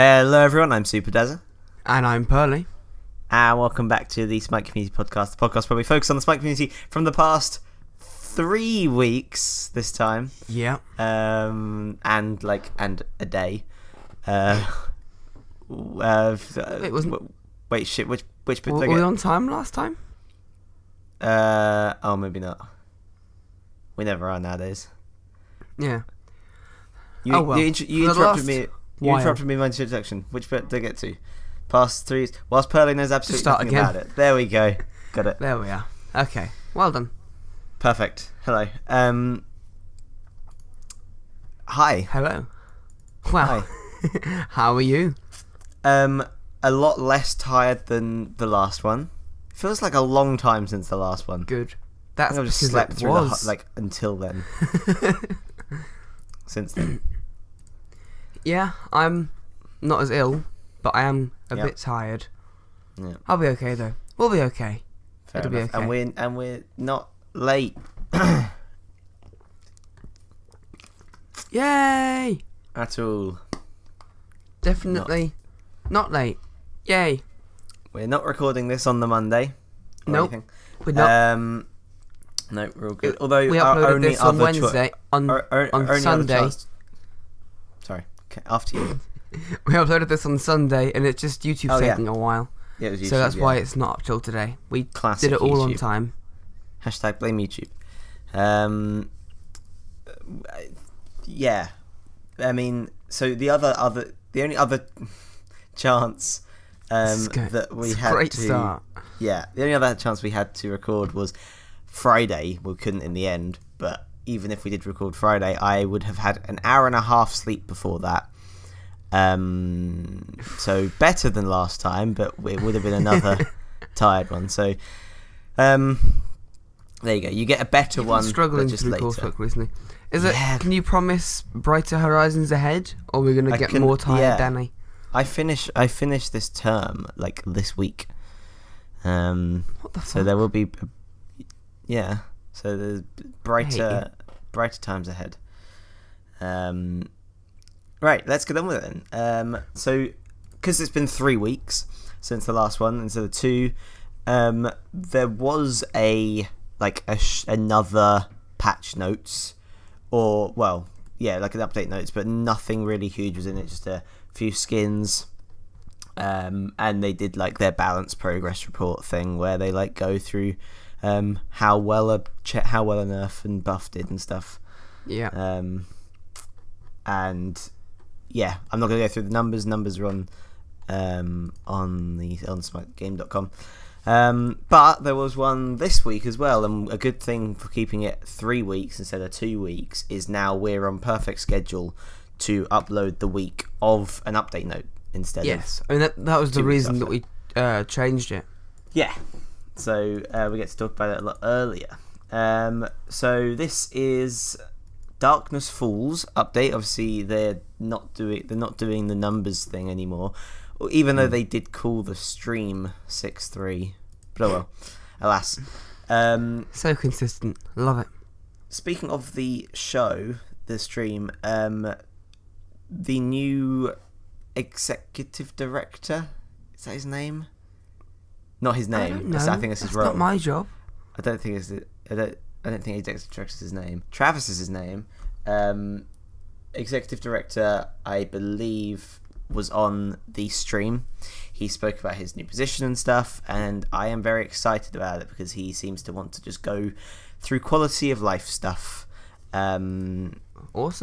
Hello everyone, I'm SuperDazza. And I'm Purley. And welcome back to the SMITE Community Podcast, the podcast where we focus on the SMITE community from the past 3 weeks this time. Yeah. And a day. It wasn't... Wait, shit, which bit did I Were get? we on time last time? Maybe not. We never are nowadays. Yeah. You interrupted me. You while. interrupted me in my introduction. Which bit did I get to? Past 3 weeks. Whilst Purley knows absolutely start nothing again. about it. There we go. Got it. There we are. Okay. Well done. Perfect. Hello. Hi. Hello. Wow. Hi. How are you? A lot less tired than the last one. Feels like a long time since the last one. Good. That's I've just because slept it through was. until then. Since then. Yeah, I'm not as ill, but I am a Yep. bit tired. Yeah. I'll be okay though. We'll be okay. Fair It'll be enough. okay. And we're not late. Yay! At all. Definitely not late. Yay! We're not recording this on the Monday. Or Nope. anything. We're not. No, we're all good. Although We our uploaded only this on other Wednesday. On only Sunday. Other Sorry. Okay, after you. We uploaded this on Sunday, and it's just YouTube's Oh, yeah. taking a while. Yeah, it was YouTube, So that's why yeah. it's not up till today. We Classic did it all on YouTube. time. Hashtag blame YouTube. Yeah. I mean, so the only other chance that we had Great to start. Yeah, the only other chance we had to record was Friday. We couldn't in the end, but even if we did record Friday, I would have had an hour and a half sleep before that. So better than last time, but it would have been another tired one. So there you go. You get a better one, Struggling but just through later. coursework recently. Is it? Yeah. Can you promise brighter horizons ahead, or we're gonna get more tired, Danny? I finish this term like this week. What the fuck? So there will be, yeah. So there's brighter times ahead. Right, let's get on with it then. So because it's been 3 weeks since the last one instead of 2, there was another patch notes, or like an update notes, but nothing really huge was in it. Just a few skins. And they did like their balance progress report thing where they like go through how well a nerf and buff did and stuff. Yeah. And yeah, I'm not gonna go through the numbers. Numbers are on SmiteGame.com. But there was one this week as well, and a good thing for keeping it 3 weeks instead of 2 weeks is now we're on perfect schedule to upload the week of an update note instead. Yes, I mean that was the 2 weeks reason that after. we changed it. Yeah, so we get to talk about it a lot earlier. So this is Darkness Falls update. Obviously, they're not doing the numbers thing anymore, even though they did call the stream 6.3. But oh well, alas. So consistent, love it. Speaking of the show, the stream, the new executive director, is that his name? Not his name. I don't know. I think it's his That's role. not my job. I don't think executive director is his name. Travis is his name. Executive director, I believe, was on the stream. He spoke about his new position and stuff, and I am very excited about it because he seems to want to just go through quality of life stuff. Awesome.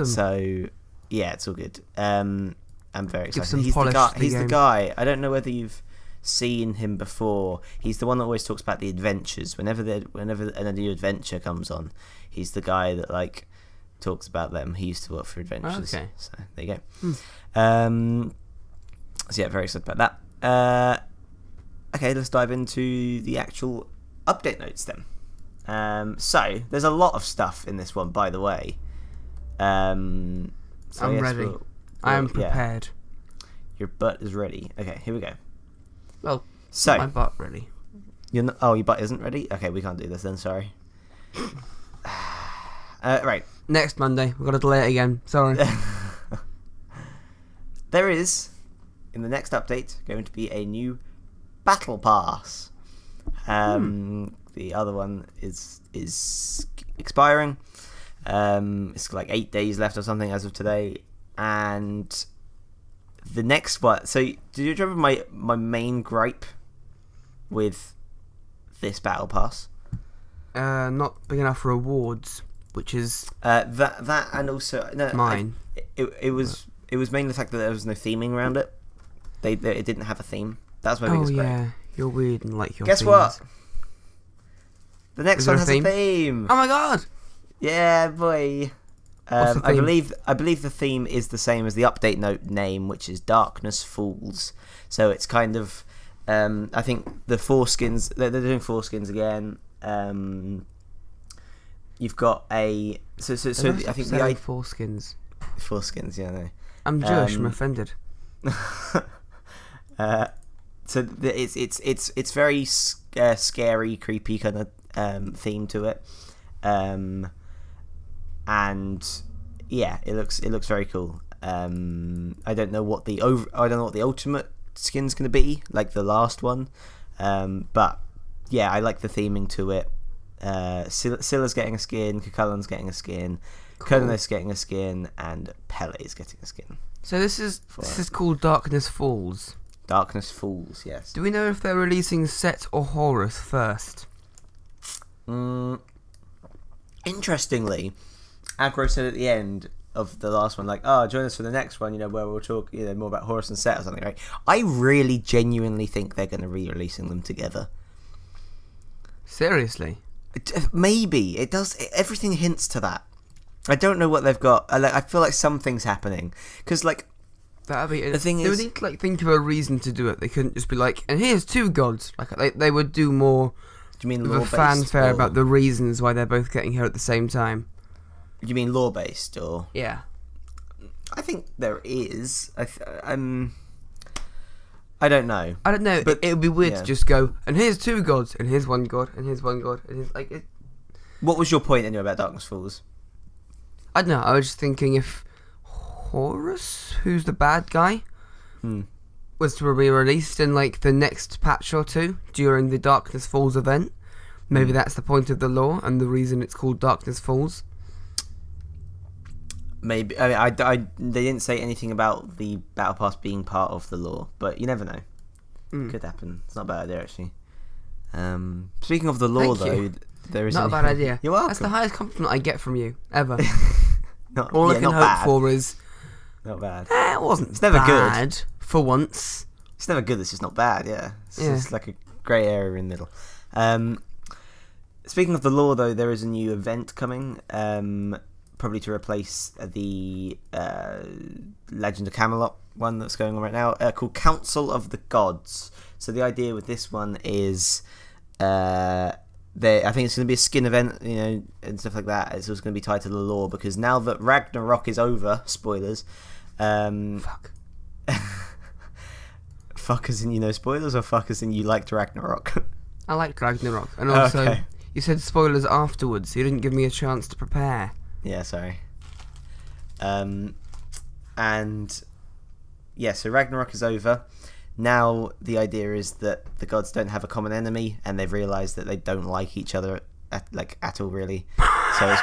So yeah, it's all good. I'm very excited. some He's polish to the He's the game. guy. I don't know whether you've seen him before. He's the one that always talks about the adventures. Whenever a new adventure comes on, he's the guy that like talks about them. He used to work for Adventures. Okay. So there you go. So yeah, very excited about that. Okay, let's dive into the actual update notes then. So there's a lot of stuff in this one, by the way. So I'm ready. I am prepared. Your butt is ready. Okay, here we go. Well, So my butt ready. you're not, oh, your butt isn't ready? Okay, we can't do this then, sorry. Right. Next Monday. We've got to delay it again. Sorry. There is in the next update, going to be a new battle pass. The other one is expiring. It's like 8 days left or something as of today, and the next one. So, do you remember my main gripe with this battle pass? Not big enough rewards, which is that and also no, mine. It was mainly the fact that there was no theming around it. It didn't have a theme. That's my biggest gripe. Oh yeah, you're weird and like your. Guess themes. what? The next Is one there has a theme? a theme. Oh my god! Yeah, boy. What's the I theme? believe the theme is the same as the update note name, which is Darkness Falls. So it's kind of, I think the foreskins. They're doing foreskins again. You've got a so I think the foreskins. Foreskins. Yeah, no. I'm Jewish. I'm offended. So it's very scary, creepy kind of theme to it, and yeah, it looks very cool. I don't know what the ultimate skin's gonna be, like the last one, but yeah, I like the theming to it. Scylla's getting a skin, Cucullin's getting a skin, Cool. Kurnos getting a skin, and Pele's getting a skin. So this is called Darkness Falls. Darkness Falls, yes. Do we know if they're releasing Set or Horus first? Interestingly, Aggro said at the end of the last one, like, "Oh, join us for the next one, where we'll talk, more about Horus and Set or something." Right? I really, genuinely think they're going to re-releasing them together. Seriously? Maybe it does. Everything hints to that. I don't know what they've got. I feel like something's happening because, like, That'd be the thing they is, would need to think of a reason to do it. They couldn't just be like, and here's two gods. Like they would do more do you mean of a lore-based fanfare or, about the reasons why they're both getting here at the same time. Do you mean lore-based or? Yeah. I think there is. I don't know. I don't know. But it would be weird yeah. to just go, and here's two gods, and here's one god, and here's one god, and here's like it. What was your point anyway about Darkness Falls? I don't know. I was just thinking if Horus, who's the bad guy, was to be released in like the next patch or two during the Darkness Falls event, maybe that's the point of the lore and the reason it's called Darkness Falls. Maybe. I mean, they didn't say anything about the battle pass being part of the lore, but you never know. Could happen. It's not a bad idea actually. Speaking of the lore, Thank you. there is Not a bad idea. You're welcome. That's the highest compliment I get from you ever. Not, All yeah, I can not hope bad. for is Not bad. it wasn't. It's never bad good. for once. It's never good. It's just not bad. Yeah. It's Yeah. just like a grey area in the middle. Speaking of the lore, though, there is a new event coming. Probably to replace the Legend of Camelot one that's going on right now, called Council of the Gods. So the idea with this one is, I think it's going to be a skin event, and stuff like that. It's also going to be tied to the lore because now that Ragnarok is over, spoilers. Fuck. Fuck as in spoilers, or fuck as in you liked Ragnarok? I liked Ragnarok, and also Okay. you said spoilers afterwards. So you didn't give me a chance to prepare. Yeah, sorry. And yeah, so Ragnarok is over. Now the idea is that the gods don't have a common enemy, and they've realised that they don't like each other at all, really. So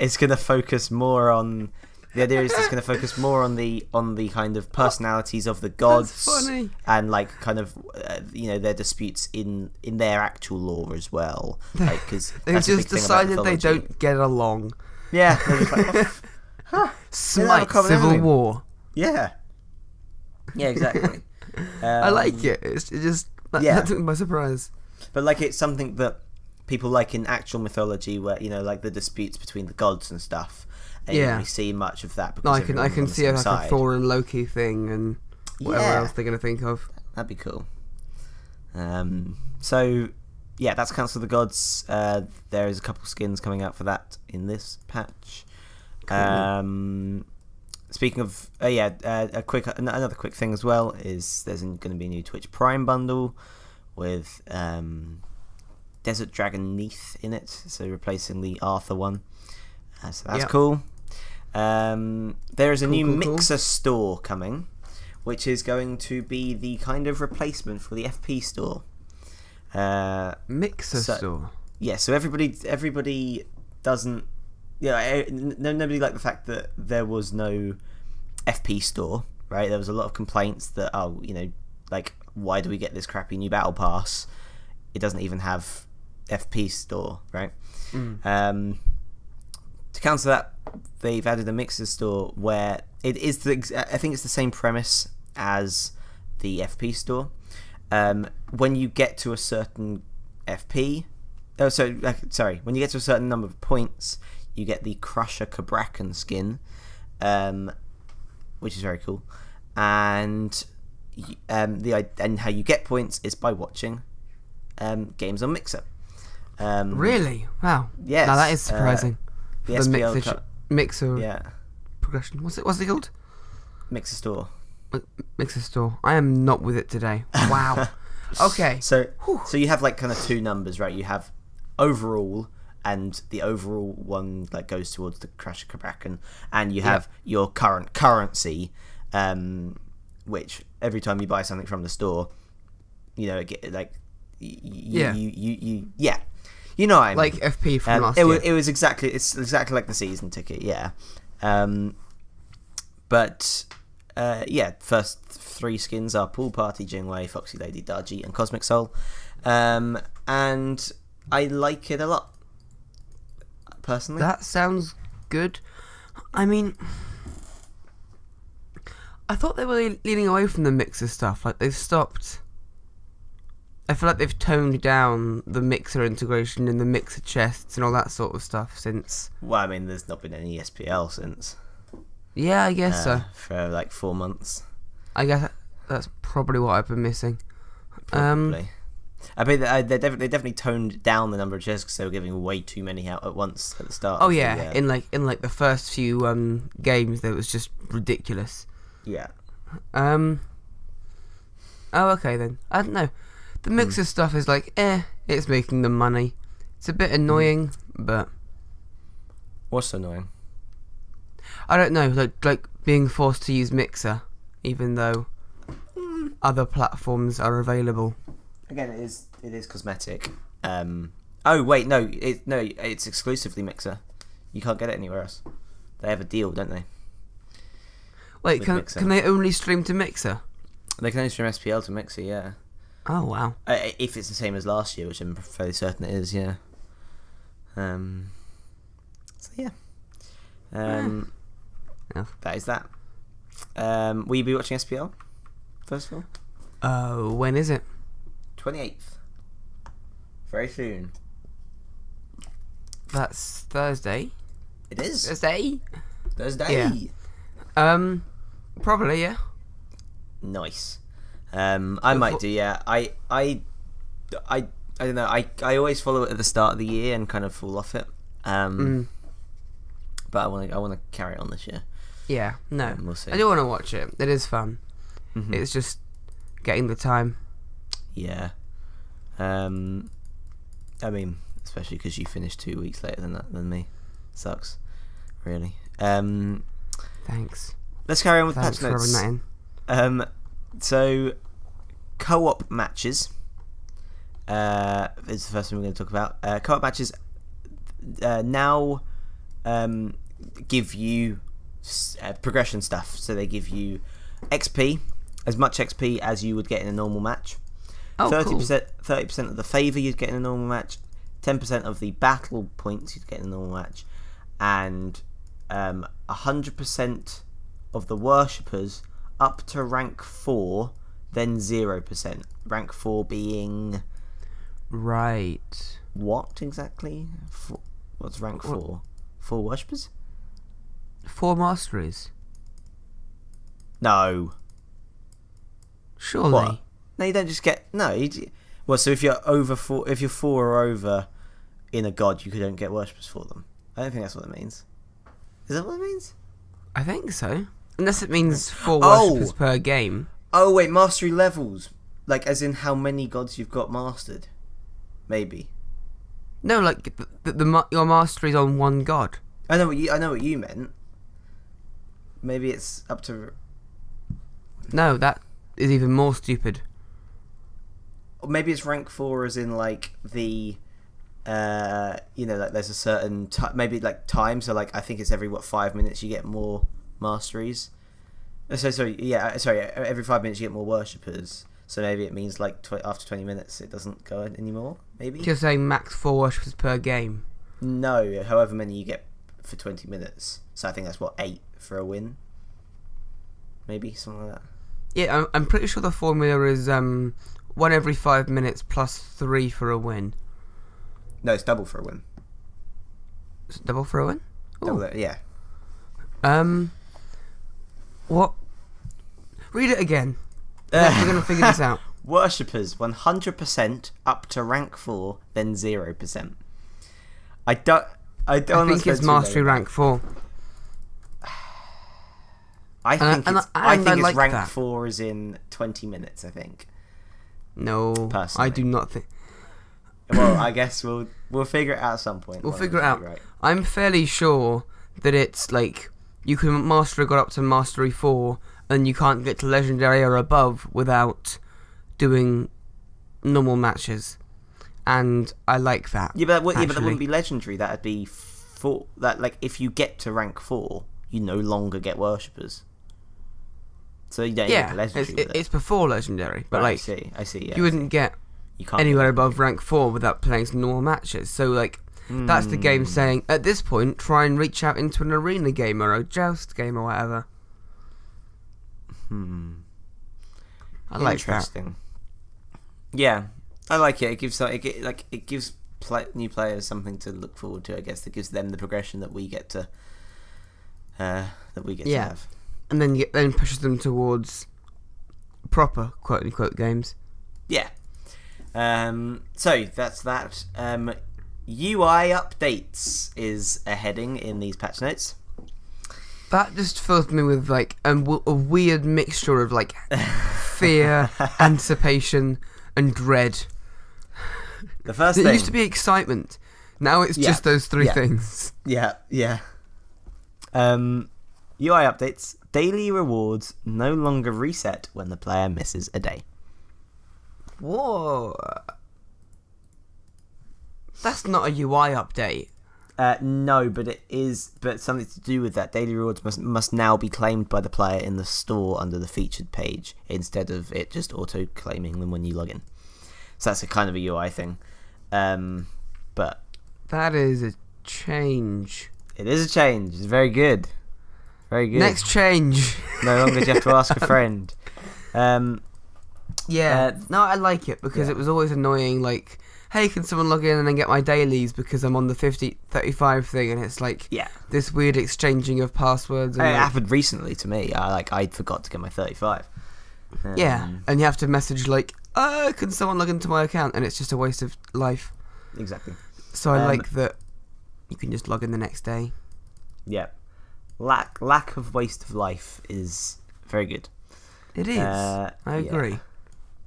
it's gonna focus more on. The idea is it's going to focus more on the kind of personalities of the gods. That's funny. And like kind of their disputes in their actual lore as well. Like because They've just decided they don't get along. Yeah, they're just like, Smite common Civil enemy. War. Yeah, exactly. I like it. It just that took me by surprise. But like it's something that people like in actual mythology, where like the disputes between the gods and stuff. And you don't really see much of that. No, Because I can see it like a Thor and Loki thing and whatever else they're going to think of. That'd be cool. So yeah, that's Council of the Gods. There is a couple skins coming out for that in this patch. Cool. Speaking of, another quick thing as well is there's going to be a new Twitch Prime bundle with Desert Dragon Neath in it, so replacing the Arthur one. So that's cool. There is a new Mixer store coming, which is going to be the kind of replacement for the FP store. Mixer store. Yeah, so everybody doesn't. Yeah, nobody liked the fact that there was no FP store, right? There was a lot of complaints that, like, why do we get this crappy new battle pass? It doesn't even have FP store, right? To counter that, they've added a mixer store where it is I think it's the same premise as the FP store. When you get to a certain FP, when you get to a certain number of points, you get the Crusher Cabrakan skin, which is very cool. And how you get points is by watching games on Mixer. Really? Wow. Yes. Now that is surprising. The the SPL mixer progression. What's it called? Mixer store. Mixer store. I am not with it today. Wow. Okay. So you have like kind of two numbers, right? You have overall, and the overall one like goes towards the Crusher Cabrakan, and you have your current currency, which every time you buy something from the store, you know, you know what I mean. Like FP from last year. It's exactly like the season ticket, yeah. First three skins are Pool Party, Jingwei, Foxy Lady, Darji, and Cosmic Soul, and I like it a lot, personally. That sounds good. I mean, I thought they were leaning away from the mixer stuff. Like, they've stopped. I feel like they've toned down the mixer integration in the mixer chests and all that sort of stuff since. Well, I mean, there's not been any SPL since. Yeah, I guess so. For like 4 months. I guess that's probably what I've been missing. Probably. I mean, they definitely toned down the number of chests because they were giving way too many out at once at the start. Oh yeah, in like the first few games, that was just ridiculous. Yeah. Oh, okay then. I don't know. The mixer stuff is like, it's making them money. It's a bit annoying, but. What's annoying? I don't know, like being forced to use Mixer, even though other platforms are available. Again, it is cosmetic. Oh wait, no, it's exclusively Mixer. You can't get it anywhere else. They have a deal, don't they? Wait, can they only stream to Mixer? They can only stream SPL to Mixer, yeah. Oh wow. If it's the same as last year, which I'm fairly certain it is, yeah. So yeah. That is that. Will you be watching SPL? First of all? When is it? 28th. Very soon. That's Thursday. It is. Thursday? Thursday. Yeah. Probably, yeah. Nice. I might do, yeah. I don't know. I always follow it at the start of the year and kind of fall off it. But I want to carry it on this year. Yeah, no. We'll see. I do want to watch it. It is fun. Mm-hmm. It's just getting the time. Yeah. I mean, especially because you finished 2 weeks later than me. Sucks. Really. Thanks. Let's carry on with Thanks patch notes. for rubbing that in. So, co-op matches is the first thing we're going to talk about. Co-op matches now give you progression stuff. So they give you XP, as much XP as you would get in a normal match. 30% of the favour you'd get in a normal match, 10% of the battle points you'd get in a normal match, and 100% of the worshippers up to rank 4, then 0%. Rank 4 being... Right. What exactly? What's rank 4? 4 worshippers? 4 masteries. No. Surely. What? No, you don't just get... No. Well, so if you're over 4... If you're 4 or over in a god, you don't get worshippers for them. I don't think that's what it means. Is that what it means? I think so. Unless it means 4 worshippers per game. Oh, wait, mastery levels. Like, as in how many gods you've got mastered. Maybe. No, like, your mastery's on one god. I know what you meant. Maybe it's up to... No, that is even more stupid. Or maybe it's rank 4 as in like the like there's a certain maybe like time, so like I think it's every 5 minutes you get more masteries. Every 5 minutes you get more worshippers, so maybe it means like after 20 minutes it doesn't go anymore, maybe. You're saying max 4 worshippers per game? No, however many you get for 20 minutes, so I think that's 8 for a win, maybe something like that. Yeah, I'm pretty sure the formula is 1 every 5 minutes plus 3 for a win. No, it's double for a win. It's double for a win? Double, yeah. What? Read it again. We're going to figure this out. Worshippers 100% up to rank 4, then 0%. I think it's mastery rank 4. I think it's rank that. 4 is in 20 minutes, I think. No, personally. I do not think. Well, I guess we'll figure it out at some point. We'll figure it out. Right. I'm fairly sure that it's like you can master a god up to mastery 4, and you can't get to legendary or above without doing normal matches. And I like that. Yeah, but that wouldn't be legendary. That'd be like if you get to rank 4, you no longer get worshippers. So you don't get legendary. It's before legendary, but right, like I see. Yeah, you wouldn't get anywhere above rank 4 without playing some normal matches. So like that's the game saying at this point try and reach out into an arena game or a joust game or whatever. I like Interesting. Yeah, I like it. It gives new players something to look forward to. I guess it gives them the progression that we get to to have, and then pushes them towards proper quote unquote games. Yeah. So that's that. UI updates is a heading in these patch notes. That just fills me with like a weird mixture of like fear, anticipation, and dread. The first thing. It used to be excitement. Now it's just those three things. Yeah. UI updates. Daily rewards no longer reset when the player misses a day. Whoa. That's not a UI update. No, but it is. But something to do with that. Daily rewards must now be claimed by the player in the store under the featured page instead of it just auto claiming them when you log in. So that's a kind of a UI thing. But that is a change. It is a change. It's very good. Very good. Next change. No longer do you have to ask a friend. No, I like it because it was always annoying. Like, hey, can someone log in and then get my dailies because I'm on the 50-35 thing, and it's like this weird exchanging of passwords. And it happened recently to me. I forgot to get my 35. And you have to message like, can someone log into my account? And it's just a waste of life. Exactly. So I like that you can just log in the next day. Yeah. Lack of waste of life is very good. It is. I agree.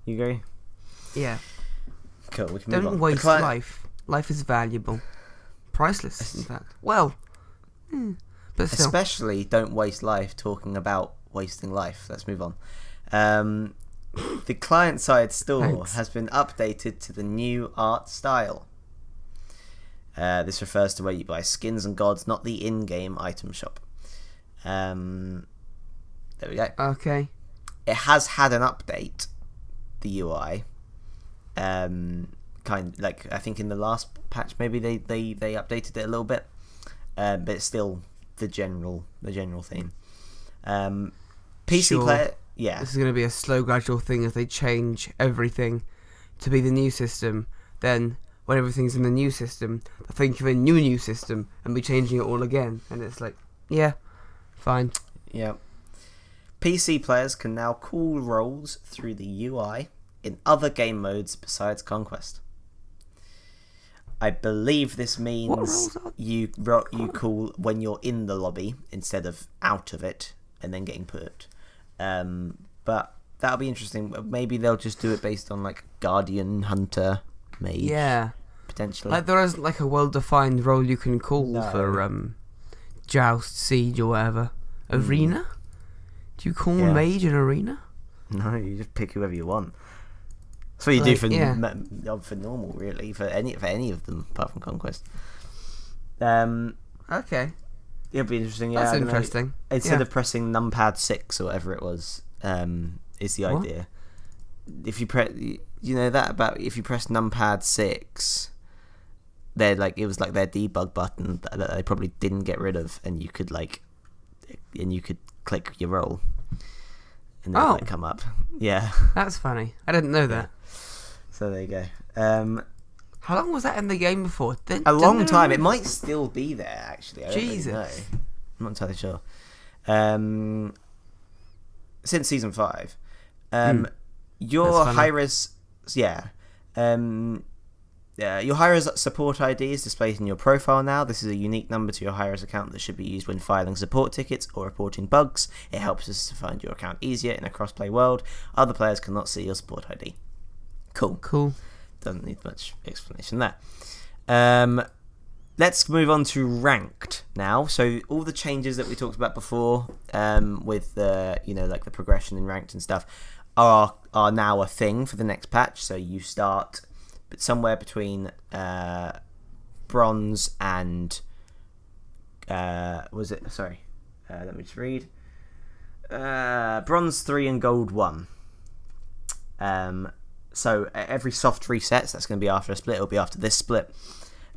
You agree? Yeah. Cool. We can move on. Don't waste life. Life is valuable, priceless. In fact. Well, but still. Especially don't waste life talking about wasting life. Let's move on. The client-side store has been updated to the new art style. This refers to where you buy skins and gods, not the in-game item shop. There we go. Okay. It has had an update, the UI. I think in the last patch maybe they updated it a little bit, but it's still the general theme. PC player. Yeah. This is going to be a slow, gradual thing as they change everything to be the new system. Then, when everything's in the new system, they'll think of a new system and be changing it all again. And it's like, yeah, fine. Yeah. PC players can now call roles through the UI in other game modes besides Conquest. I believe this means you call when you're in the lobby instead of out of it and then getting put. But that'll be interesting. Maybe they'll just do it based on like Guardian, Hunter, Mage. Yeah, potentially. Like there is like a well-defined role you can call for Joust, Siege, or whatever. Arena? Do you call Mage an Arena? No, you just pick whoever you want. That's what you do for normal, really, for any of them apart from Conquest. Okay. It'll be interesting. Yeah, That's interesting. Instead of pressing numpad 6 or whatever it was, is the idea. If you press, if you press numpad 6, it was like their debug button that they probably didn't get rid of, and you could click your role, and then it might come up. Yeah, that's funny. I didn't know that. So there you go. How long was that in the game before? A long time. It might still be there, actually. I don't Jesus. really know. I'm not entirely sure. Since season 5. Your HiRez... your HiRez Support ID is displayed in your profile now. This is a unique number to your HiRez account that should be used when filing support tickets or reporting bugs. It helps us to find your account easier in a crossplay world. Other players cannot see your support ID. Cool. Doesn't need much explanation there. Let's move on to ranked now. So all the changes that we talked about before, with the progression in ranked and stuff, are now a thing for the next patch. So you start somewhere between bronze and let me just read. Bronze 3 and gold 1. So every soft resets, that's going to be after a split. It'll be after this split.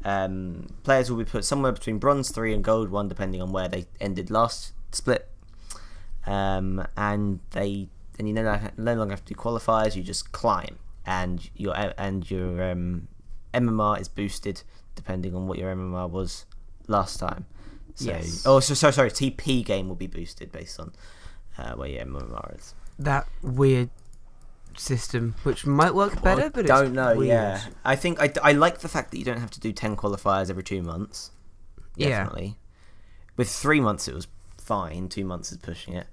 Players will be put somewhere between bronze 3 and gold 1, depending on where they ended last split. And you no longer have to do qualifiers. You just climb, and your MMR is boosted depending on what your MMR was last time. So, yes. Sorry. TP game will be boosted based on where your MMR is. That weird system, which might work better, but don't know. Weird. Yeah, I think I like the fact that you don't have to do 10 qualifiers every 2 months. Definitely. Yeah. With 3 months it was fine. 2 months is pushing it.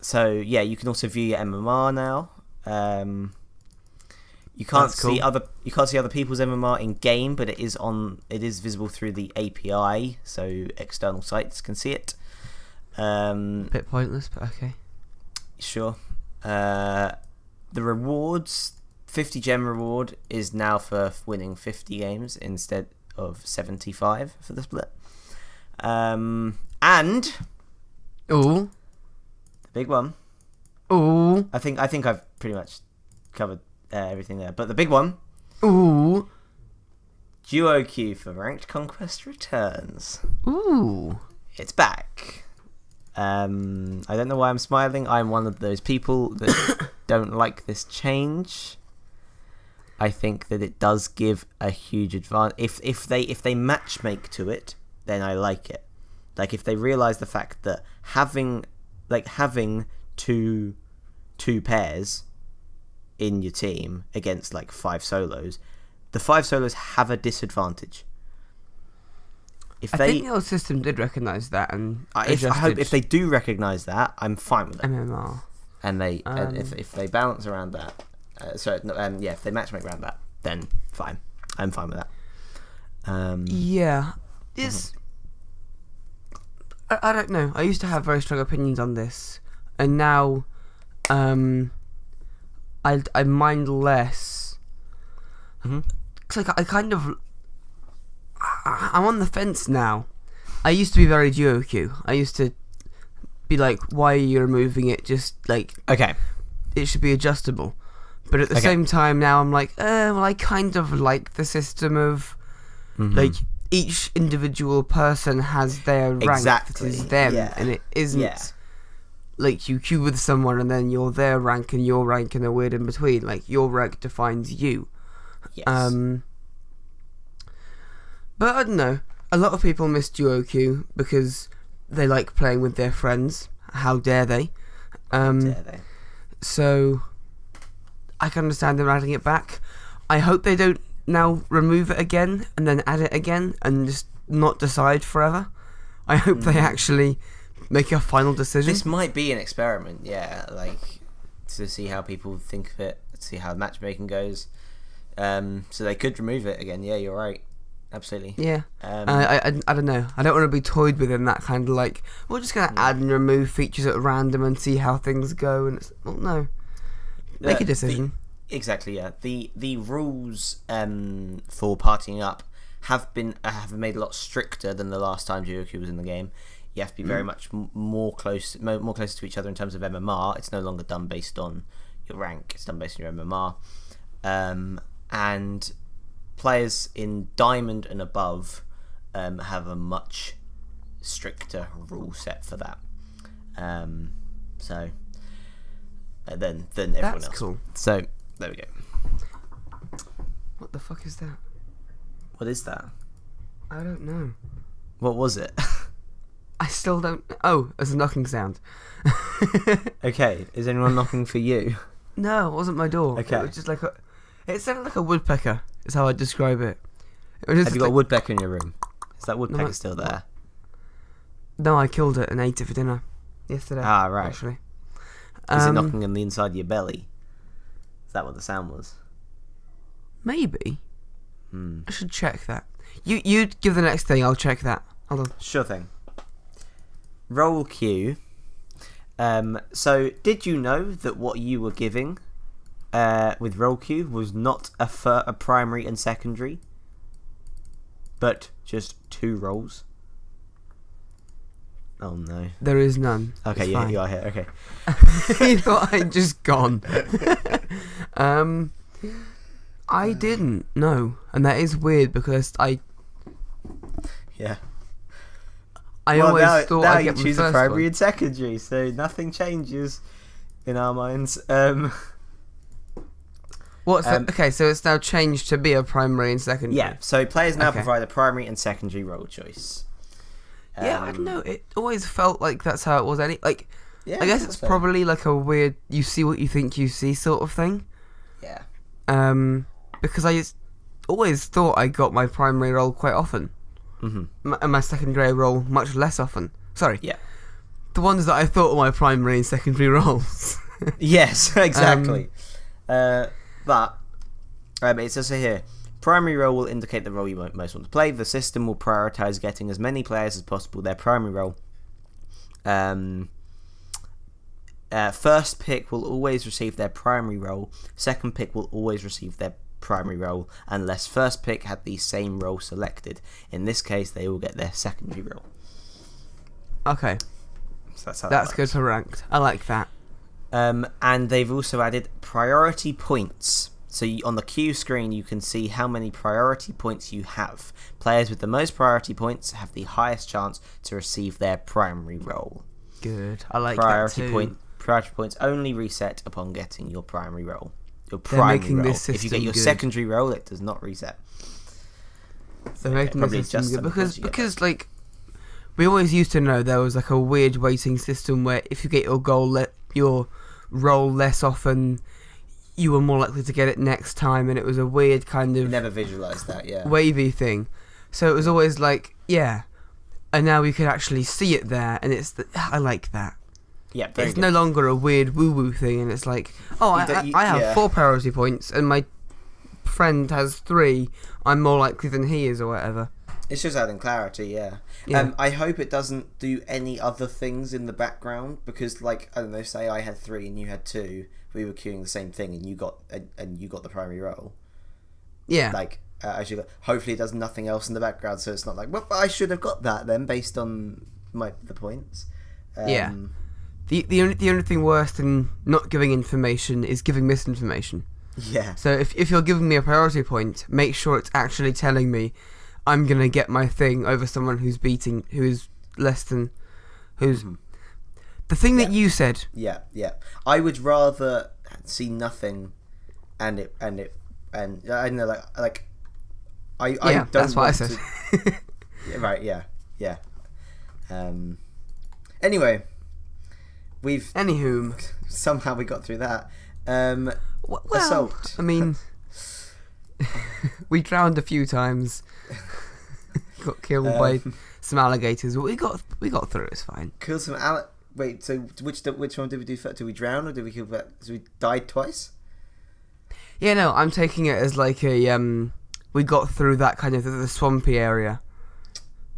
So yeah, you can also view your MMR now. You can't see other people's MMR in game, but it is visible through the API, so external sites can see it. Bit pointless, but okay. Sure. The rewards, 50 gem reward is now for winning 50 games instead of 75 for the split. And ooh, the big one. Ooh, I think I've pretty much covered everything there. But the big one. Ooh, Duo queue for ranked conquest returns. Ooh, it's back. I don't know why I'm smiling. I'm one of those people that don't like this change. I think that it does give a huge advantage. If they matchmake to it, then I like it. Like if they realise the fact that having two pairs in your team against like 5 solos, the 5 solos have a disadvantage. I think the old system did recognise that, and I hope if they do recognise that, I'm fine with it. MMR, and they if they balance around that, if they matchmake around that, then fine. I'm fine with that. I don't know. I used to have very strong opinions on this, and now, I mind less. Cause I'm on the fence now. I used to be very duo queue. I used to be like, why are you removing it? Just like, okay, it should be adjustable. But at the same time now I'm like, I kind of like the system of like each individual person has their rank that is them, and it isn't like you queue with someone and then you're their rank and your rank and a weird in between. Like your rank defines you. Yes. But I don't know. A lot of people miss duo queue because they like playing with their friends. How dare they? So I can understand them adding it back. I hope they don't now remove it again and then add it again and just not decide forever. I hope they actually make a final decision. This might be an experiment, like to see how people think of it, see how matchmaking goes. So they could remove it again. Yeah, you're right. absolutely. Yeah. I don't know. I don't want to be toyed with in that kind of like, we're just going to add and remove features at random and see how things go. And it's, well, no. Make a decision. Exactly, yeah. The rules for partying up have made a lot stricter than the last time Jyoku was in the game. You have to be very much more closer to each other in terms of MMR. It's no longer done based on your rank. It's done based on your MMR. And players in Diamond and above have a much stricter rule set for that. Than everyone else. That's cool. So there we go. What the fuck is that? What is that? I don't know. What was it? I still don't. Oh, it's a knocking sound. Okay, is anyone knocking for you? No, it wasn't my door. Okay. It was just like it sounded like a woodpecker. Is how I describe it. It was just Have you got a woodpecker in your room? Is that woodpecker still there? No, I killed it and ate it for dinner yesterday. Ah, right. Actually, Is it knocking on the inside of your belly? Is that what the sound was? Maybe. I should check that. You give the next thing. I'll check that. Hold on. Sure thing. Roll queue. So, did you know that what you were giving with roll queue was not a primary and secondary, but just 2 rolls? Oh no. There is none. Okay, It's yeah, fine. you are here. Okay. You thought I'd just gone. I didn't. No, and that is weird because Yeah. I always thought now I'd you get my choose a first primary one. and secondary, so nothing changes in our minds. What's okay? So it's now changed to be a primary and secondary. Yeah. So players now Okay. provide a primary and secondary role choice. Yeah, I don't know. It always felt like that's how it was. Yeah, I guess it's so. probably like a weird "you see what you think you see" sort of thing. Yeah. Because I always thought I got my primary role quite often, and my secondary role much less often. Sorry. Yeah. The ones that I thought were my primary and secondary roles. Yes, exactly. But it says here, primary role will indicate the role you most want to play. The system will prioritise getting as many players as possible their primary role. First pick will always receive their primary role. Second pick will always receive their primary role unless first pick had the same role selected. In this case, they will get their secondary role. Okay. So that's how That's good for ranked. I like that. And they've also added priority points. So on the queue screen, you can see how many priority points you have. Players with the most priority points have the highest chance to receive their primary role. Good. I like Priority that too. Priority points only reset upon getting your primary role. Your They're primary making role. this If you get system your good. secondary role, it does not reset. They're making probably this system just good sometimes you get because like we always used to know there was like a weird weighting system where if you get your role less often, you were more likely to get it next time, and it was a weird kind You of never visualised that, yeah. wavy thing. So it was always like, yeah, and now we could actually see it there, and I like that. Yeah, very It's good. no longer a weird woo-woo thing, and it's like, oh, I have 4 priority points, and my friend has 3. I'm more likely than he is, or whatever. It's just adding clarity, yeah. Yeah. I hope it doesn't do any other things in the background because, like, I don't know, say I had 3 and you had 2, we were queuing the same thing, and you got the primary role. Yeah. Like, hopefully it does nothing else in the background, so it's not like, well, I should have got that then based on the points. Yeah. The only thing worse than not giving information is giving misinformation. Yeah. So if you're giving me a priority point, make sure it's actually telling me I'm gonna get my thing over someone who's less than the thing that you said. Yeah. I would rather see nothing, and I don't know, like I don't. That's what I want said. to- Yeah, right. Yeah. Anyway, Anywho, somehow we got through that. well, Assault. I mean, we drowned a few times. Got killed by some alligators, but we got through. It's fine. Killed some Wait, so which one did we do first? Did we drown or did we kill that? So we died twice? Yeah, no, I'm taking it as like a we got through that kind of the swampy area.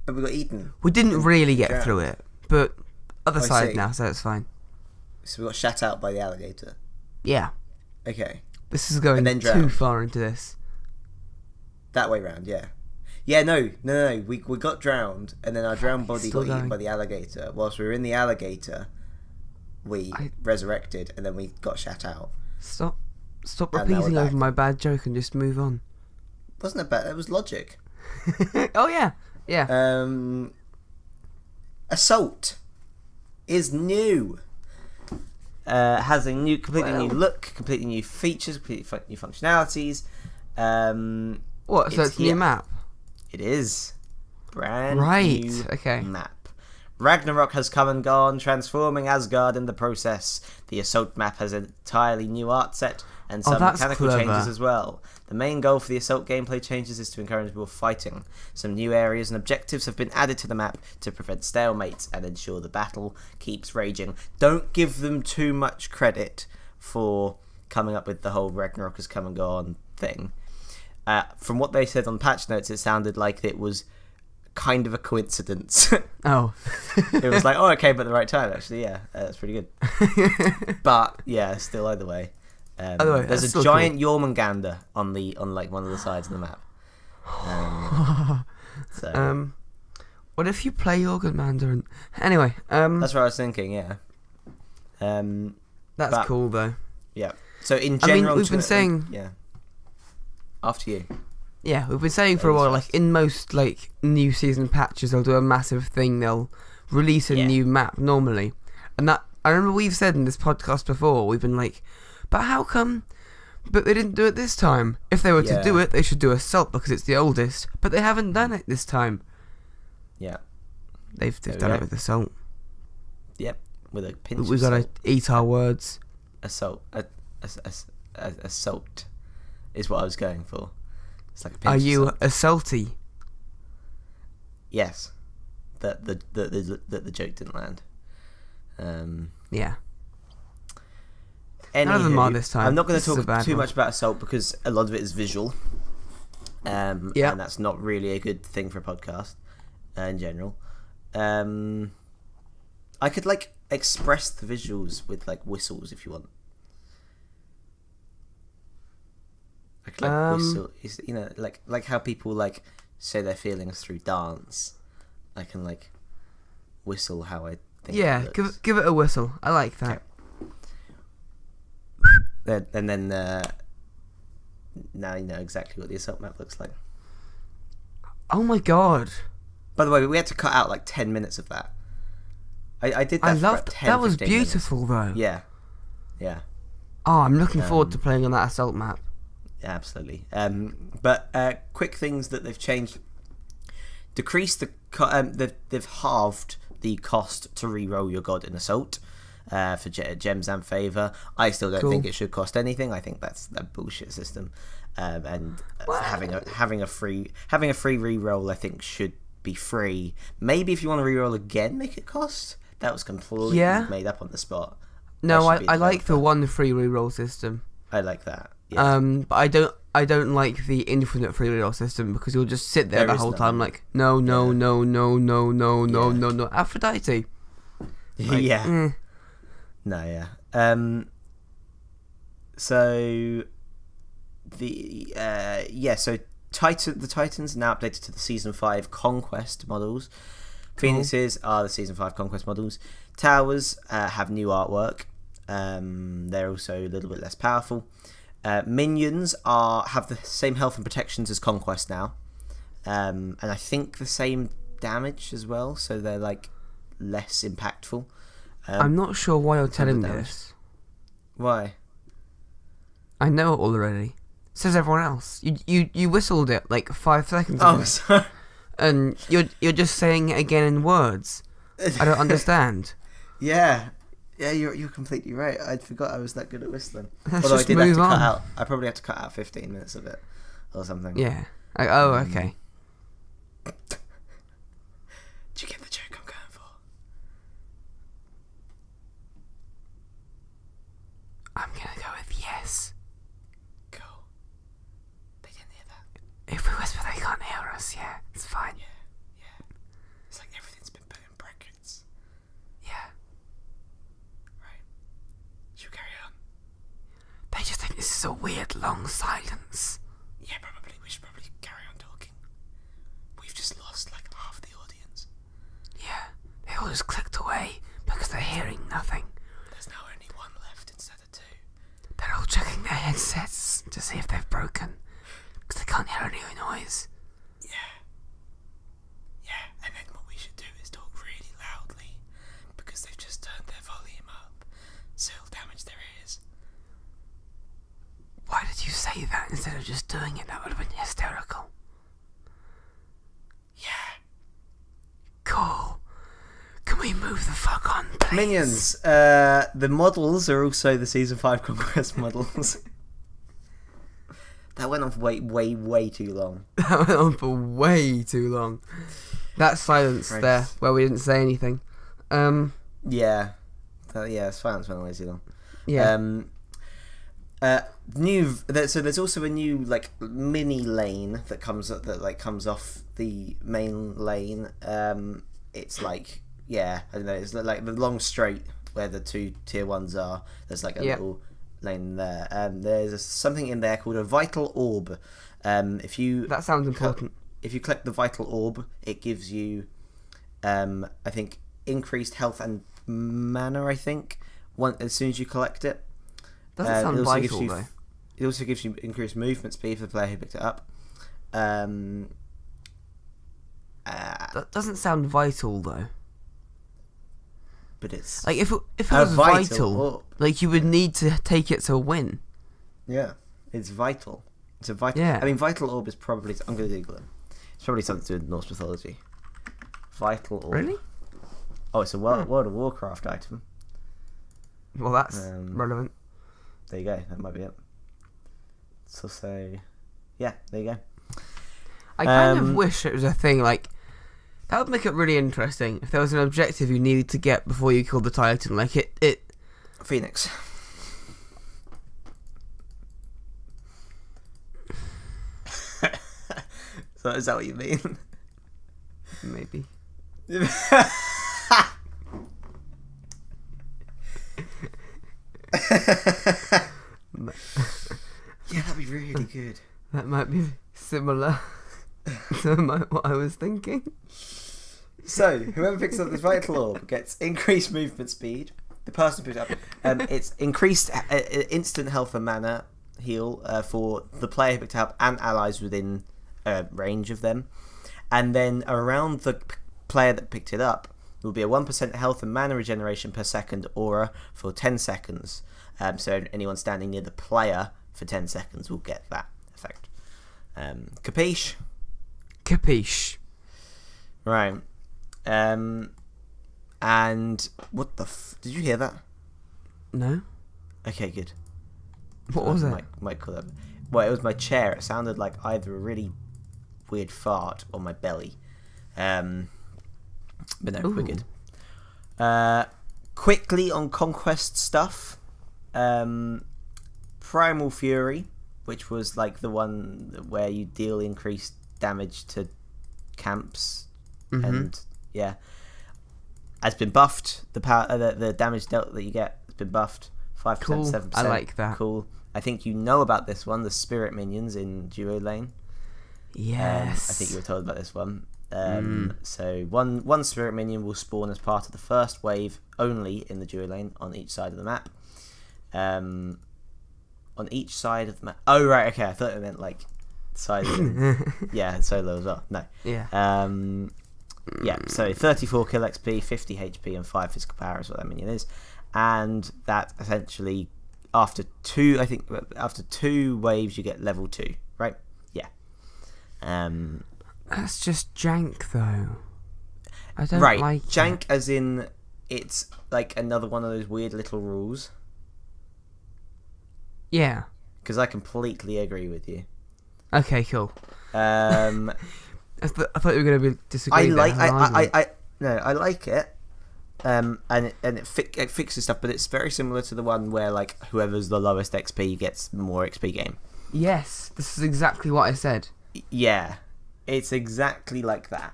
But we got eaten. We didn't really get drowned. through it, but other I side see. now, so it's fine. So we got shat out by the alligator. Yeah. Okay. This is going And then too drowned. far into this. That way round, yeah. Yeah, no. We got drowned, and then our drowned body Still got eaten going. by the alligator. Whilst we were in the alligator, we resurrected, and then we got shat out. Stop And now we're repeating back. over my bad joke and just move on. Wasn't it bad? It was logic. Oh yeah. Assault is new. Has a completely new look, completely new features, completely new functionalities. What? So it's a new here. map. It is brand Right, new okay. map. Ragnarok has come and gone, transforming Asgard in the process. The Assault map has an entirely new art set and some that's mechanical clever. changes as well. The main goal for the Assault gameplay changes is to encourage more fighting. Some new areas and objectives have been added to the map to prevent stalemates and ensure the battle keeps raging. Don't give them too much credit for coming up with the whole Ragnarok has come and gone thing. From what they said on patch notes, it sounded like it was kind of a coincidence. Oh. It was like, oh, okay, but at the right time, actually, yeah, that's pretty good. But yeah, still, either way, Either way, there's that's a still giant Jormungandr on like one of the sides of the map. So What if you play Jormungandr and... Anyway, that's what I was thinking. Yeah. that's but- cool though. Yeah. So in I mean, general, we've been saying... yeah. After you. Yeah, we've been saying for a while, like, in most, like, new season patches, they'll do a massive thing, they'll release a new map, normally. And that, I remember we've said in this podcast before, we've been like, but how come, but they didn't do it this time? If they were to do it, they should do Assault, because it's the oldest, but they haven't done it this time. Yeah. They've done it with Assault. Yep. With a pinch We've of got to salt. eat our words. Assault. Assault is what I was going for. It's like a pinch Are of you salt. a salty? Yes. That the joke didn't land. Yeah. None of them are this time. I'm not going This to is a talk bad too one. much about Assault because a lot of it is visual. And that's not really a good thing for a podcast in general. I could like express the visuals with like whistles if you want. I could like whistle, you know, like how people like say their feelings through dance. I can like whistle how I think. Yeah, it looks. give it a whistle. I like that. And then now you know exactly what the Assault map looks like. Oh my god. By the way, we had to cut out like 10 minutes of that. I did that I for loved about 10, that. Was 15 minutes. beautiful though. Yeah. Oh, I'm looking forward to playing on that Assault map. Yeah, absolutely. But quick things that they've changed. Decreased they've halved the cost to re-roll your god in Assault for gems and favor. I still don't think it should cost anything. I think that's a bullshit system. Having a free re-roll, I think, should be free. Maybe if you want to re-roll again, make it cost. That was completely made up on the spot. No, I like the one free reroll system. I like that. Yeah. But I don't like the infinite free reroll system because you'll just sit there the whole time like no, Aphrodite. Like, yeah. No, yeah. So the the Titans are now updated to the Season 5 Conquest models. Phoenixes are the Season 5 Conquest models. Towers have new artwork. They're also a little bit less powerful. Minions have the same health and protections as Conquest now. And I think the same damage as well, so they're like less impactful. I'm not sure why you're telling me damage. this. Why? I know it already. Says everyone else. You whistled it like 5 seconds ago. Oh, sorry. And you're just saying it again in words. I don't understand. Yeah, you're completely right. I forgot I was that good at whistling. Let's Although just I did have move to on. cut out. I probably had to cut out 15 minutes of it or something. Yeah. Okay. Did you get the joke I'm going for? I'm gonna go with yes. Cool. They didn't hear that. If we This is a weird long silence. Yeah, probably. We should probably carry on talking. We've just lost like half the audience. Yeah, they all just clicked away because they're hearing nothing. There's now only one left instead of two. They're all checking their headsets to see if they've broken, because they can't hear any noise. Yeah, and then what we should do is talk really loudly, because they've just turned their volume up, so it'll damage their ears. Why did you say that instead of just doing it? That would have been hysterical. Yeah. Cool. Can we move the fuck on, please? Minions, the models are also the Season 5 Conquest models. That went on for way too long. That went on for way too long. That silence there, where we didn't say anything. Yeah, silence went on way too long. Yeah. So there's also a new like mini lane that comes off the main lane. It's like, I don't know. It's like the long straight where the two tier 1s are. There's like a little lane there. There's something in there called a vital orb. That sounds important. If you collect the vital orb, it gives you, I think, increased health and mana. I think as soon as you collect it. Doesn't sound vital though. It also gives you increased movement speed for the player who picked it up. That doesn't sound vital though. But it's like if it was vital, like you would need to take it to win. Yeah, it's vital. It's a vital. Yeah. I mean, vital orb is probably. I'm going to Google it. It's probably something to do with Norse mythology. Vital orb. Really? Oh, it's a World of Warcraft item. Well, that's relevant. There you go. That might be it. So, yeah, there you go. I kind of wish it was a thing like that would make it really interesting if there was an objective you needed to get before you killed the Titan. Like it. Phoenix. So is that what you mean? Maybe. Yeah, that'd be really good. That might be similar to what I was thinking. So, whoever picks up this vital orb gets increased movement speed. The person who picks it up, it's increased instant health and mana heal for the player who picked it up and allies within range of them. And then around the player that picked it up will be a 1% health and mana regeneration per second aura for 10 seconds. So anyone standing near the player for 10 seconds will get that effect. Capiche? Capiche. Right. And what the did you hear that? No. Okay, good. What was it? Might call up. Well, it was my chair. It sounded like either a really weird fart or my belly. But no, Ooh. we're good. Quickly on Conquest stuff. Primal Fury, which was like the one where you deal increased damage to camps, and has been buffed. The power, the damage dealt that you get has been buffed. 5%, Cool. 7%. I like that. Cool. I think you know about this one, the Spirit Minions in Duo Lane. Yes. I think you were told about this one. So one Spirit Minion will spawn as part of the first wave only in the Duo Lane on each side of the map. On each side of the map. Oh, right, okay. I thought it meant like side. Yeah, solo as well. No. Yeah. Yeah, so 34 kill XP, 50 HP, and 5 physical power is what that minion is. And that essentially, after two waves, you get level 2, right? Yeah. That's just jank, though. I don't like jank it. As in it's like another one of those weird little rules. Yeah. Because I completely agree with you. Okay, cool. I I thought you were going to be disagreeing. I like it. And it fixes stuff, but it's very similar to the one where like whoever's the lowest XP gets more XP game. Yes, this is exactly what I said. Yeah, it's exactly like that.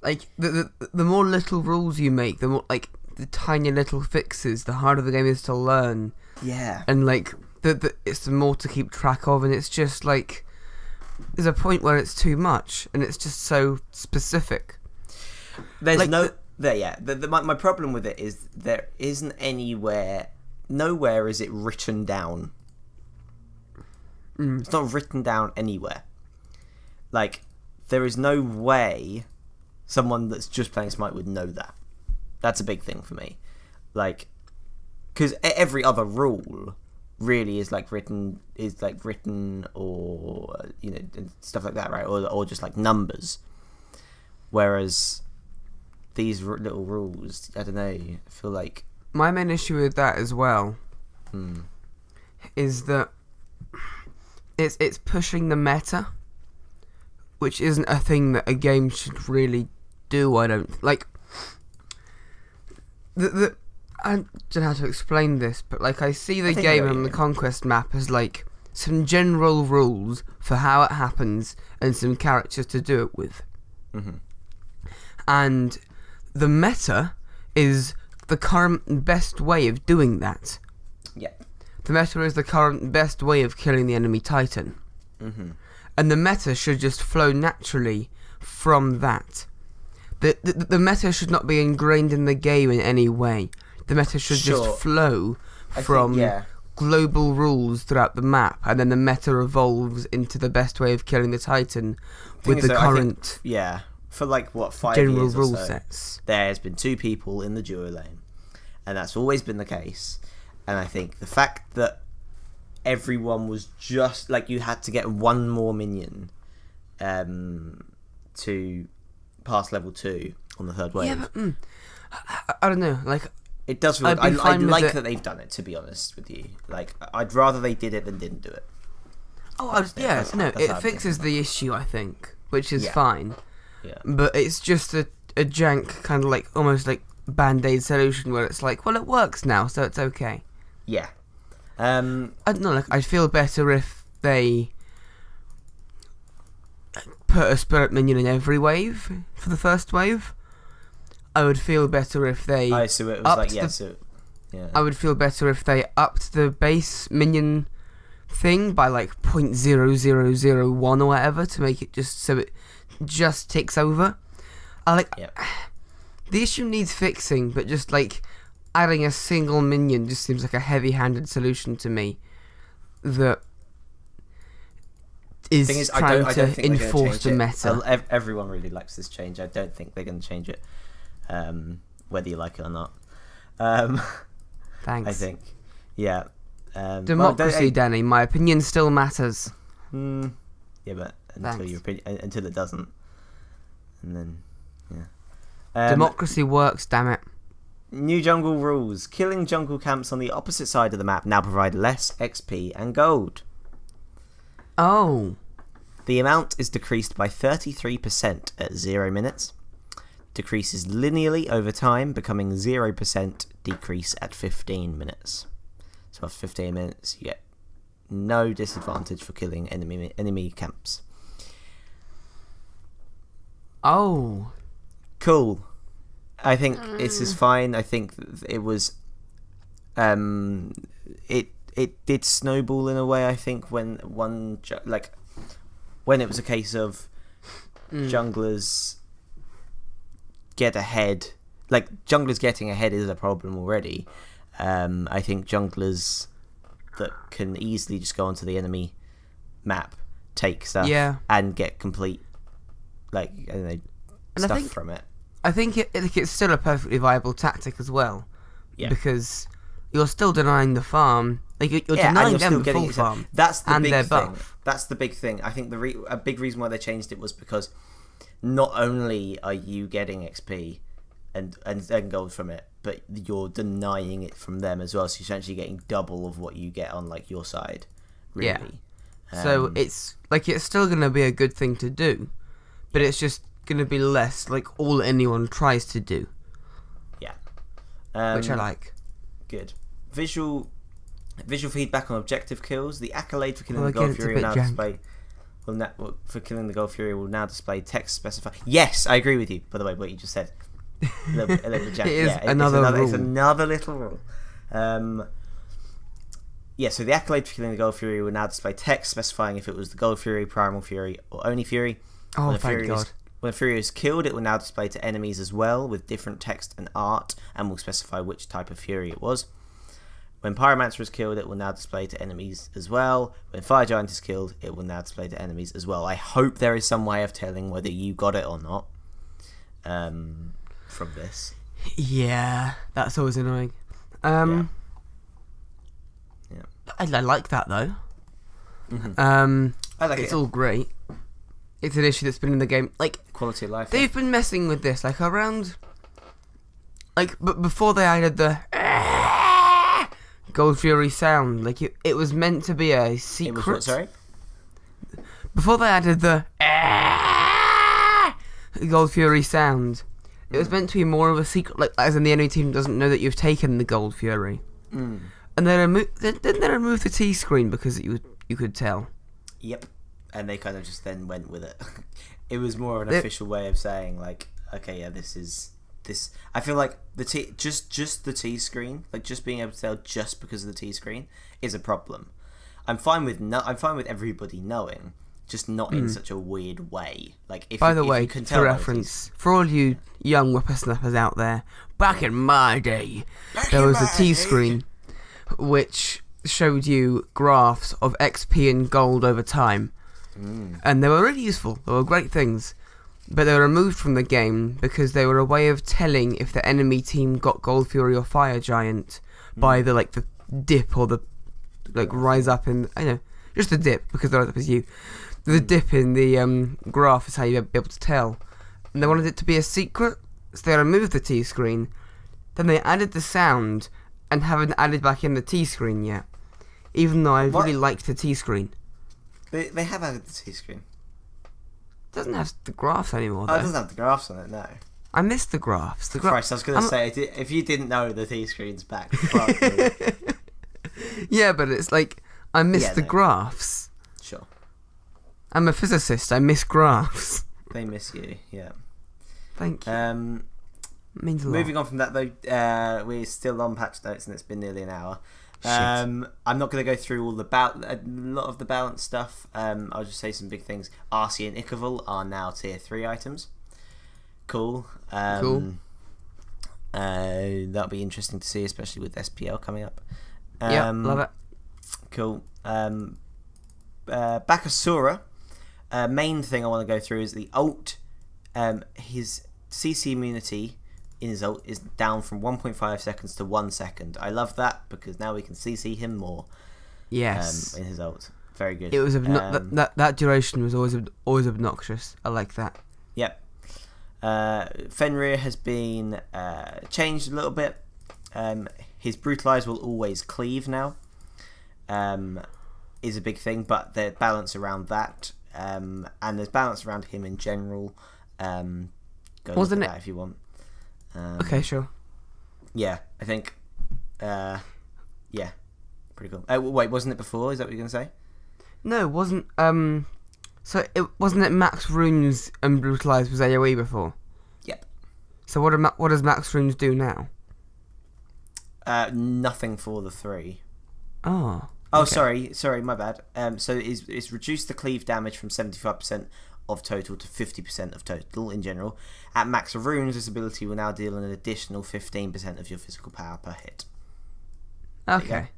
Like the more little rules you make, the more like the tiny little fixes, the harder the game is to learn. Yeah, and like it's more to keep track of, and it's just like there's a point where it's too much, and it's just so specific. There's like my problem with it is there isn't nowhere is it written down. It's not written down anywhere. Like, there is no way someone that's just playing Smite would know that. That's a big thing for me. Like, because every other rule really is written or stuff like that, right? Or just like numbers. Whereas these little rules, I don't know, I feel like my main issue with that as well is that it's pushing the meta, which isn't a thing that a game should really do. I don't like the I don't know how to explain this, but like I see the game on the Conquest map as like some general rules for how it happens and some characters to do it with. And the meta is the current best way of doing that. Yeah. The meta is the current best way of killing the enemy Titan. And the meta should just flow naturally from that. The meta should not be ingrained in the game in any way. The meta should just flow from global rules throughout the map, and then the meta evolves into the best way of killing the Titan with the current for like what 5 general years or rule so, sets. There's been 2 people in the duo lane, and that's always been the case. And I think the fact that everyone was just like, you had to get one more minion to pass level 2 on the 3rd wave. Yeah, but I don't know. Like, it does feel. I like that they've done it. To be honest with you, like, I'd rather they did it than didn't do it. It fixes the issue, I think, which is fine. Yeah. But it's just a jank kind of like almost like Band-Aid solution where it's like, well, it works now, so it's okay. Yeah. I don't know. Like, I'd feel better if they put a spirit minion in every wave for the first wave. I would feel better if they. So it was I would feel better if they upped the base minion thing by like 0.0001 or whatever to make it just so it just ticks over. The issue needs fixing, but just like adding a single minion just seems like a heavy-handed solution to me that is trying to enforce the meta. Everyone really likes this change. I don't think they're going to change it, whether you like it or not. Thanks. I think, yeah. Democracy, Danny. My opinion still matters. Yeah, but until it doesn't, and then democracy works. Damn it. New jungle rules. Killing jungle camps on the opposite side of the map now provide less XP and gold. Oh. The amount is decreased by 33% at 0 minutes. Decreases linearly over time, becoming 0% decrease at 15 minutes. So after 15 minutes, you get no disadvantage for killing enemy camps. Oh. Cool. I think this is fine. I think it was... It did snowball in a way, I think, when when it was a case of junglers get ahead. Like, junglers getting ahead is a problem already. I think junglers that can easily just go onto the enemy map, take stuff, and get complete, like, I don't know, stuff from it. I think it's still a perfectly viable tactic as well. Yeah. Because you're still denying the farm. Like, you're denying them the full farm. That's the and big their thing. buff. That's the big thing. I think a big reason why they changed it was because not only are you getting XP and gold from it, but you're denying it from them as well. So you're essentially getting double of what you get on, like, your side. Really. Yeah. So it's still going to be a good thing to do, but it's just going to be less like all anyone tries to do. Yeah. Which I like. Good. Visual feedback on objective kills. The accolade for killing the Gold Fury will now display. For killing the Gold Fury will now display text specify. Yes, I agree with you. By the way, what you just said. A little it is another rule. It's another little rule. So the accolade for killing the Gold Fury will now display text specifying if it was the Gold Fury, Primal Fury, or Oni Fury. Oh, thank God. When a Fury is killed, it will now display to enemies as well, with different text and art, and will specify which type of Fury it was. When Pyromancer is killed, it will now display to enemies as well. When Fire Giant is killed, it will now display to enemies as well. I hope there is some way of telling whether you got it or not from this. Yeah, that's always annoying. Yeah. I like that, though. Mm-hmm. I like it's it. all great. It's an issue that's been in the game. Like, quality of life. They've been messing with this, like, around... Like, but before they added the... Gold Fury sound, like, it was meant to be a secret. It was what, sorry? Before they added the... Gold Fury sound, it was meant to be more of a secret, like, as in the enemy team doesn't know that you've taken the Gold Fury. And they didn't they remove the T screen because you could tell? Yep. And they kind of just then went with it. It was more of an official way of saying, like, okay, yeah, this is this. I feel like the just the T screen, like just being able to tell just because of the T screen, is a problem. I'm fine with everybody knowing, just not in such a weird way. Like, if by the if way, you can tell for reference, for all you young whippersnappers out there, back in my day, there was a T screen which showed you graphs of XP and gold over time. And they were really useful. They were great things. But they were removed from the game because they were a way of telling if the enemy team got Gold Fury or Fire Giant by the dip or the rise up in... I know, just the dip, because the rise up is you. The dip in the graph is how you'll be able to tell. And they wanted it to be a secret, so they removed the T screen. Then they added the sound and haven't added back in the T screen yet. Even though I really liked the T screen. They have added the T screen. It doesn't have the graphs anymore, though. Oh, it doesn't have the graphs on it, no. I missed the graphs. Christ, I was going to say, if you didn't know the T screen's back, yeah, but it's like, I missed the graphs. Sure. I'm a physicist, I miss graphs. They miss you, yeah. Thank you. Means a lot. Moving on from that, though, we're still on patch notes and it's been nearly an hour. I'm not going to go through all a lot of the balance stuff. I'll just say some big things. Arcee and Ichabel are now tier 3 items. Cool. Cool. That'll be interesting to see, especially with SPL coming up. Yeah, love it. Cool. Bakasura. Main thing I want to go through is the ult. His CC immunity in his ult is down from 1.5 seconds to 1 second. I love that because now we can CC him more. Yes. In his ult. Very good. It was that duration was always obnoxious. I like that. Yep. Fenrir has been changed a little bit. His Brutalize will always cleave now. Is a big thing, but there's balance around that. And there's balance around him in general. Go look at that if you want. Okay, sure. Yeah, I think. Yeah, pretty cool. Wait, wasn't it before? Is that what you're gonna say? No, it wasn't. So it wasn't it Max Runes and Brutalize was AOE before. Yep. So what does Max Runes do now? Nothing for the 3. Oh. Oh, okay. sorry, my bad. So it's reduced the cleave damage from 75% of total to 50% of total in general. At max runes, this ability will now deal an additional 15% of your physical power per hit. Okay.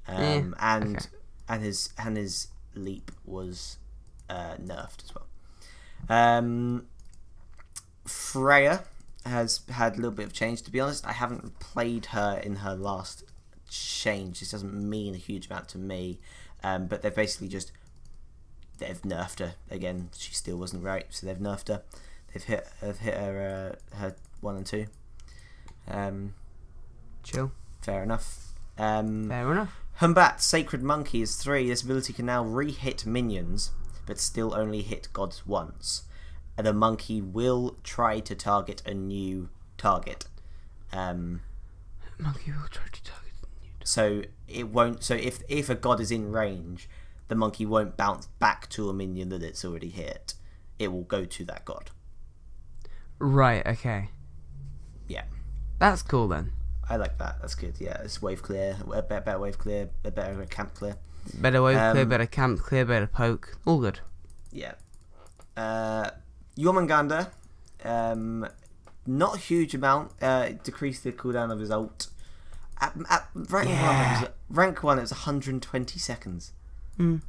And his leap was nerfed as well. Freya has had a little bit of change. To be honest, I haven't played her in her last change. This doesn't mean a huge amount to me, but they've basically they've nerfed her again. She still wasn't right, so they've nerfed her. They've hit her 1 and 2. Chill. Fair enough. Fair enough. Humbat Sacred Monkey is 3. This ability can now re-hit minions, but still only hit gods once. And the monkey will try to target a new target. Monkey will try to target a new target. So it won't. So if a god is in range, the monkey won't bounce back to a minion that it's already hit. It will go to that god. Right. Okay. Yeah. That's cool then. I like that. That's good. Yeah, it's wave clear, a better wave clear, a better camp clear. Better wave clear, better camp clear, better poke. All good. Yeah. Jormungandr, not a huge amount. Decreased the cooldown of his ult. At rank 1, it was 120 seconds. It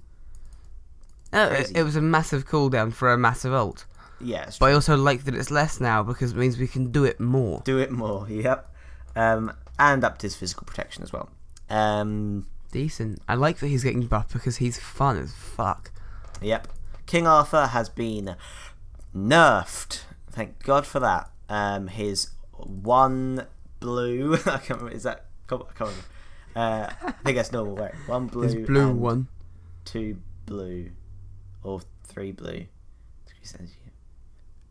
was a massive cooldown for a massive ult. Yeah, but I also like that it's less now because it means we can do it more. Yep. And upped his physical protection as well. Decent. I like that he's getting buffed because he's fun as fuck. Yep. King Arthur has been nerfed. Thank God for that. His 1 blue. I can't remember. Is that? I can't remember. I think that's normal. Right. 1 blue. His blue and 1. 2 blue. Or 3 blue.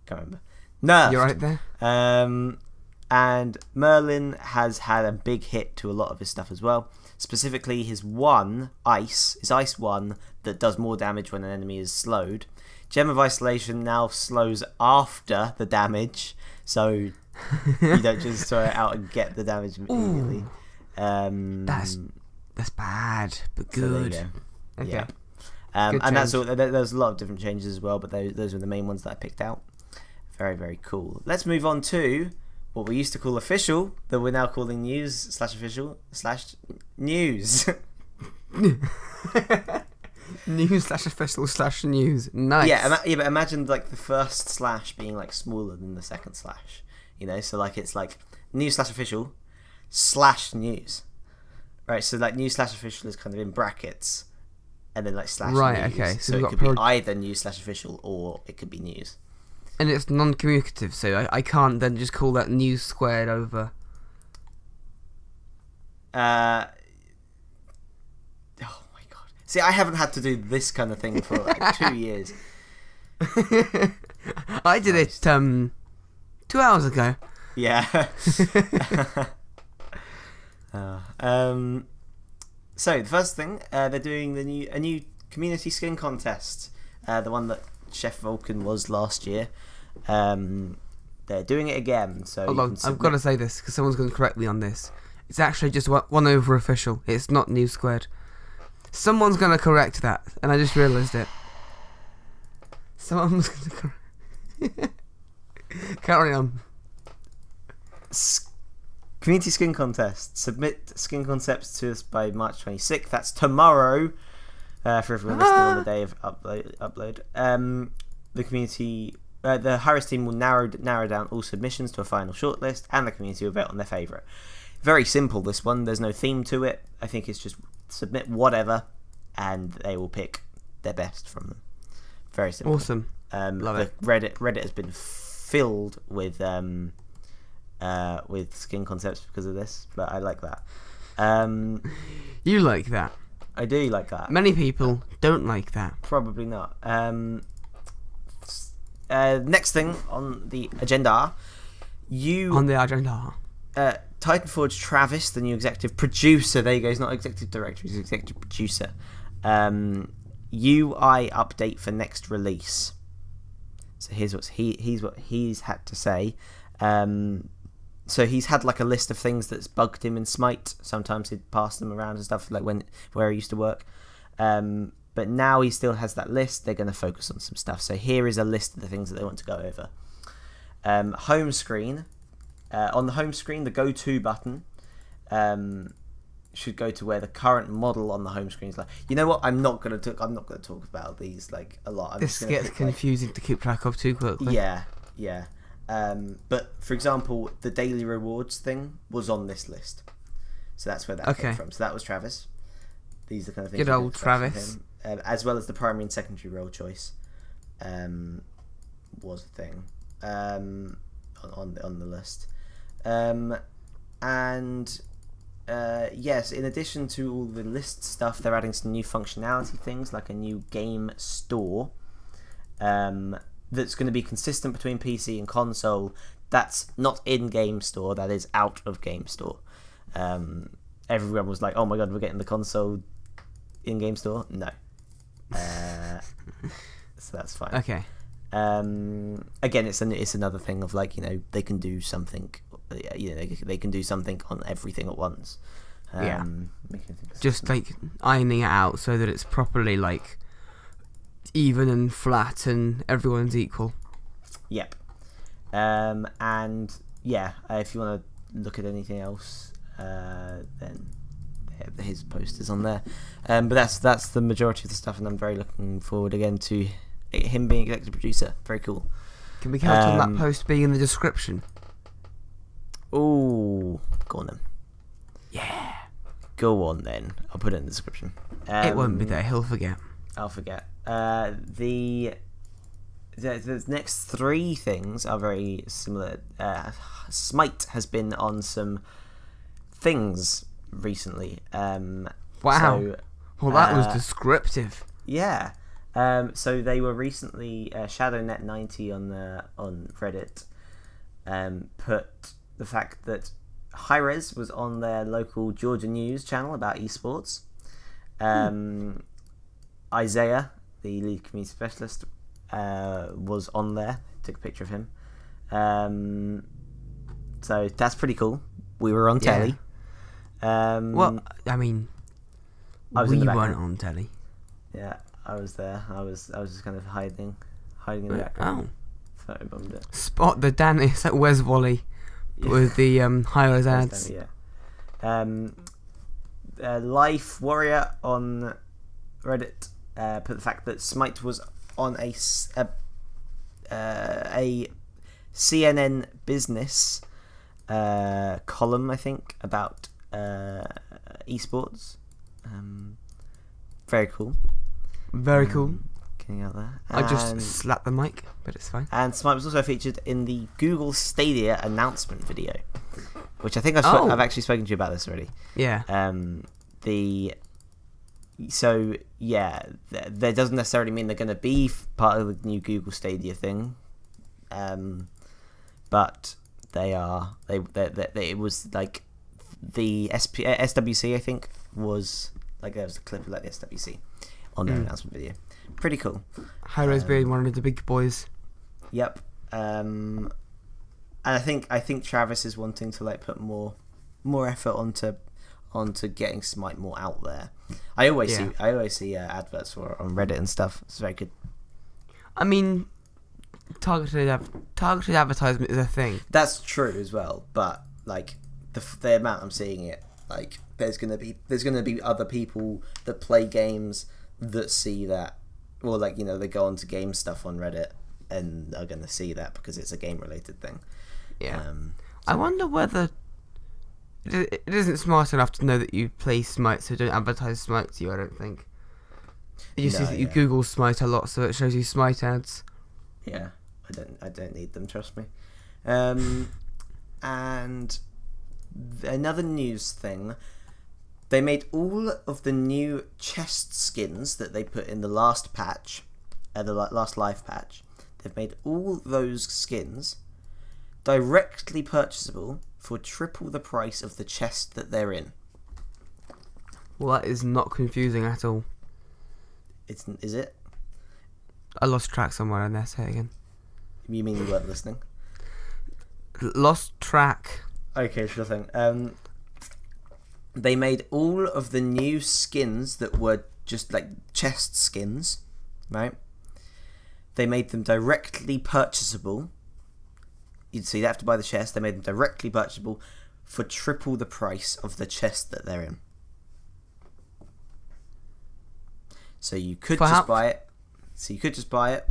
Can't remember. Nerfed. You're right there. And Merlin has had a big hit to a lot of his stuff as well. Specifically, his Ice 1, that does more damage when an enemy is slowed. Gem of Isolation now slows after the damage, so you don't just throw it out and get the damage immediately. That's bad, but good. So okay. Yeah. And that's all. There's a lot of different changes as well, but those are the main ones that I picked out. Very, very cool. Let's move on to what we used to call official, that we're now calling news/official/news. News/official/news. Nice. Yeah, but imagine like the first slash being like smaller than the second slash. You know, so like it's like news/official/news. Right, so like news/official is kind of in brackets, and then like slash right, news. okay. So it could be either news/official or it could be news. And it's non-communicative, so I can't then just call that news squared over. Oh my god. See, I haven't had to do this kind of thing for like 2 years. I did it 2 hours ago. Yeah. So the first thing, they're doing a new community skin contest. The one that Chef Vulcan was last year. They're doing it again. So hold on, I've got to say this because someone's going to correct me on this. It's actually just 1 over official. It's not news squared. Someone's going to correct that, and I just realised it. Someone's going to correct. Carry on. Community skin contest. Submit skin concepts to us by March 26th. That's tomorrow. For everyone listening on the day of upload. The community, the HiRez team will narrow down all submissions to a final shortlist, and the community will vote on their favourite. Very simple, this one. There's no theme to it. I think it's just submit whatever, and they will pick their best from them. Very simple. Awesome. Love it. Reddit has been filled with skin concepts because of this, but I like that. You like that? I do like that. Many people don't like that. Probably not. Next thing on the agenda, Titanforge Travis, the new executive producer. There you go. He's not executive director. He's executive producer. UI update for next release. So here's what he's had to say. So he's had like a list of things that's bugged him in Smite. Sometimes he'd pass them around and stuff, like where he used to work. But now he still has that list. They're going to focus on some stuff. So here is a list of the things that they want to go over. Home screen. On the home screen, the go-to button should go to where the current model on the home screen is. Like, you know what? I'm not going to talk about these like a lot. This gets confusing to keep track of too quickly. Yeah. But for example, the daily rewards thing was on this list, so that's where that came from. So that was Travis. These are the kind of things. Good old Travis. As well as the primary and secondary role choice, was a thing on the list. Yes, in addition to all the list stuff, they're adding some new functionality things like a new game store. That's going to be consistent between PC and console. That's not in Game Store, that is out of Game Store. Everyone was like, oh my god, we're getting the console in Game Store? No. So that's fine. Okay. Again, it's another thing of like, you know, they can do something they can do something on everything at once. Just like ironing it out so that it's properly like even and flat and everyone's equal. Yep. And yeah, if you want to look at anything else, then his posters on there. But that's the majority of the stuff, and I'm very looking forward again to him being executive producer. Very cool. Can we count on that post being in the description? Oh, go on then. Yeah. Go on then. I'll put it in the description. It won't be there. He'll forget. I'll forget. The next three things are very similar. Smite has been on some things recently. Wow. So, Well, that was descriptive. Yeah. So they were recently ShadowNet90 on Reddit put the fact that HiRez was on their local Georgia news channel about esports. Isaiah, the lead community specialist, was on there. Took a picture of him. So that's pretty cool. We were on telly. Well, I mean, we weren't on telly. Yeah, I was there. I was just kind of hiding in the background. Oh. So I bombed it. Spot the Dennis at Wes Wally with the HiRez ads. Life Warrior on Reddit put the fact that Smite was on a CNN business column, I think, about esports. Very cool. Very cool. Getting out there. I just slapped the mic, but it's fine. And Smite was also featured in the Google Stadia announcement video, which I think I've actually spoken to you about this already. Yeah. That doesn't necessarily mean they're going to be part of the new Google Stadia thing, but they are. It was like the SWC, I think, was like there was a clip of like the SWC on their announcement video. Pretty cool. HiRez being one of the big boys. Yep. And I think Travis is wanting to like put more effort onto getting Smite more out there. I always see adverts for it on Reddit and stuff. It's very good. I mean, targeted advertisement is a thing. That's true as well, but like the amount I'm seeing it, like there's gonna be other people that play games that see that, or like they go on to game stuff on Reddit and are gonna see that because it's a game related thing. Yeah. I wonder whether it isn't smart enough to know that you play Smite, so don't advertise Smite to you. I don't think. It just sees that you Google Smite a lot, so it shows you Smite ads. Yeah, I don't need them. Trust me. And another news thing, they made all of the new chest skins that they put in the last patch, the last live patch. They've made all those skins directly purchasable for triple the price of the chest that they're in. Well, that is not confusing at all. Is it? I lost track somewhere in there. Say it again. You mean you weren't listening? Lost track. Okay, sure thing. They made all of the new skins that were just like chest skins, right? They made them directly purchasable. So you'd have to buy the chest. They made them directly purchasable for triple the price of the chest that they're in. So you could buy it. So you could just buy it,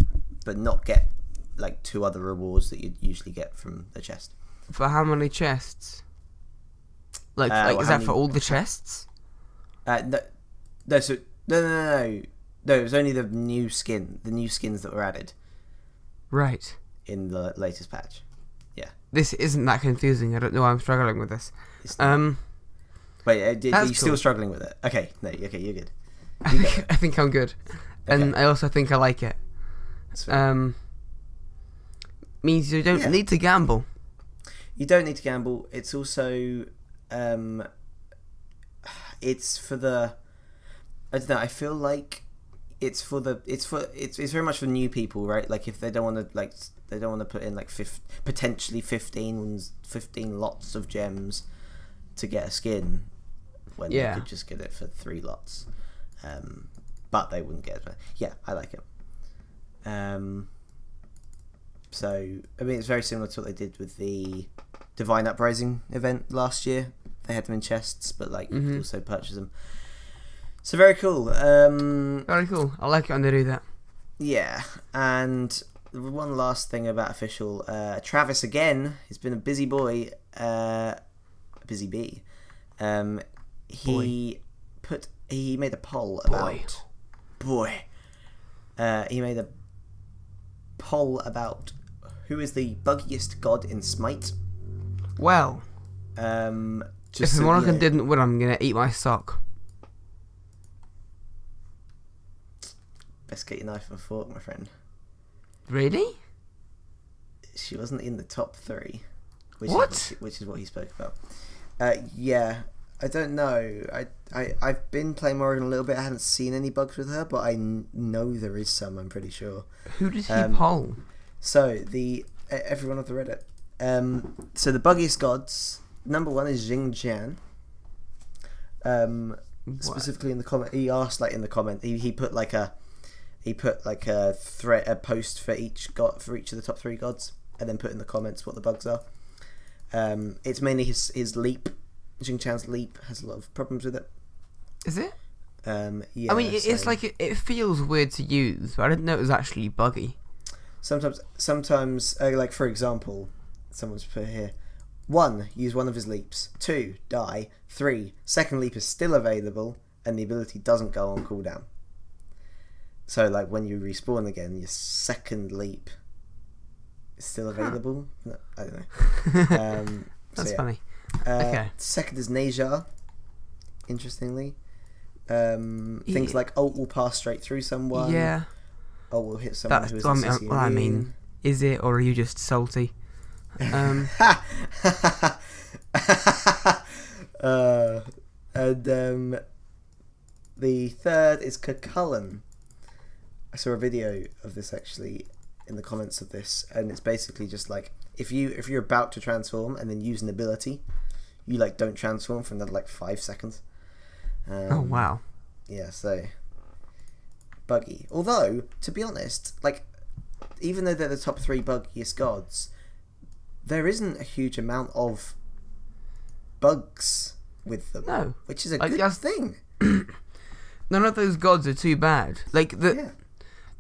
but not get like 2 other rewards that you'd usually get from the chest. For how many chests? Is that for all the chests? No. It was only the new skins that were added. Right. In the latest patch. Yeah. This isn't that confusing. I don't know why I'm struggling with this. Wait, are you still struggling with it? Okay, no, okay, you're good. I think I'm good. Okay. And I also think I like it. Means you don't need to gamble. You don't need to gamble. It's also it's for the, I don't know, I feel like it's very much for new people, right? Like if they don't want to put in like potentially 15 lots of gems to get a skin, when they could just get it for 3 lots. But they wouldn't get it. Yeah, I like it. So I mean, it's very similar to what they did with the Divine Uprising event last year. They had them in chests, but like you could also purchase them. So very cool. Very cool. I like it when they do that. Yeah, and one last thing about official. Travis again. He's been a busy boy. A busy bee. He made a poll about. Boy. He made a poll about who is the buggiest god in Smite. Well, if the Monarchan didn't win, I'm gonna eat my sock. Best get your knife and fork, my friend. Really? She wasn't in the top 3. Which is what he spoke about. Yeah, I don't know. I've been playing Morrigan a little bit. I haven't seen any bugs with her, but I know there is some. I'm pretty sure. Who did he poll? So everyone of the Reddit. So the buggiest gods. Number 1 is Jing Jian. Specifically in the comment, he asked in the comment. He put a post for each of the top 3 gods, and then put in the comments what the bugs are. It's mainly his leap. Jing Chan's leap has a lot of problems with it. Is it? Yeah. I mean, it's like it feels weird to use, but I didn't know it was actually buggy. Sometimes, like for example, someone's put here. 1, use one of his leaps. 2, die. 3, second leap is still available, and the ability doesn't go on cooldown. So, like, when you respawn again, your second leap is still available. No, I don't know. That's funny. Okay. Second is Neja, interestingly. Things like ult will pass straight through someone. Yeah. Ult will hit someone who is what I mean. Is it, or are you just salty? And the third is Cucullin. I saw a video of this actually in the comments of this, and it's basically just like if you're about to transform and then use an ability, you don't transform for another 5 seconds. Oh wow. Yeah, so buggy. Although, to be honest, even though they're the top 3 buggiest gods, there isn't a huge amount of bugs with them. No. Which is a good thing. None of those gods are too bad.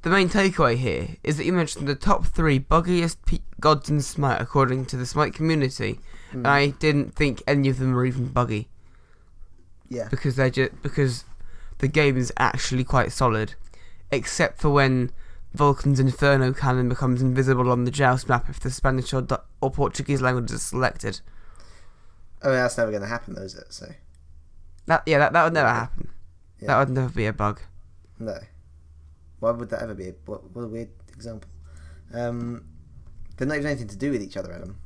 The main takeaway here is that you mentioned the top 3 buggiest gods in Smite according to the Smite community. And I didn't think any of them were even buggy. Yeah. Because the game is actually quite solid. Except for when Vulcan's Inferno cannon becomes invisible on the Joust map if the Spanish or Portuguese language is selected. I mean, that's never going to happen, though, is it? So that would never happen. Yeah. That would never be a bug. No. Why would that ever be? What a weird example. They're not even anything to do with each other, Adam.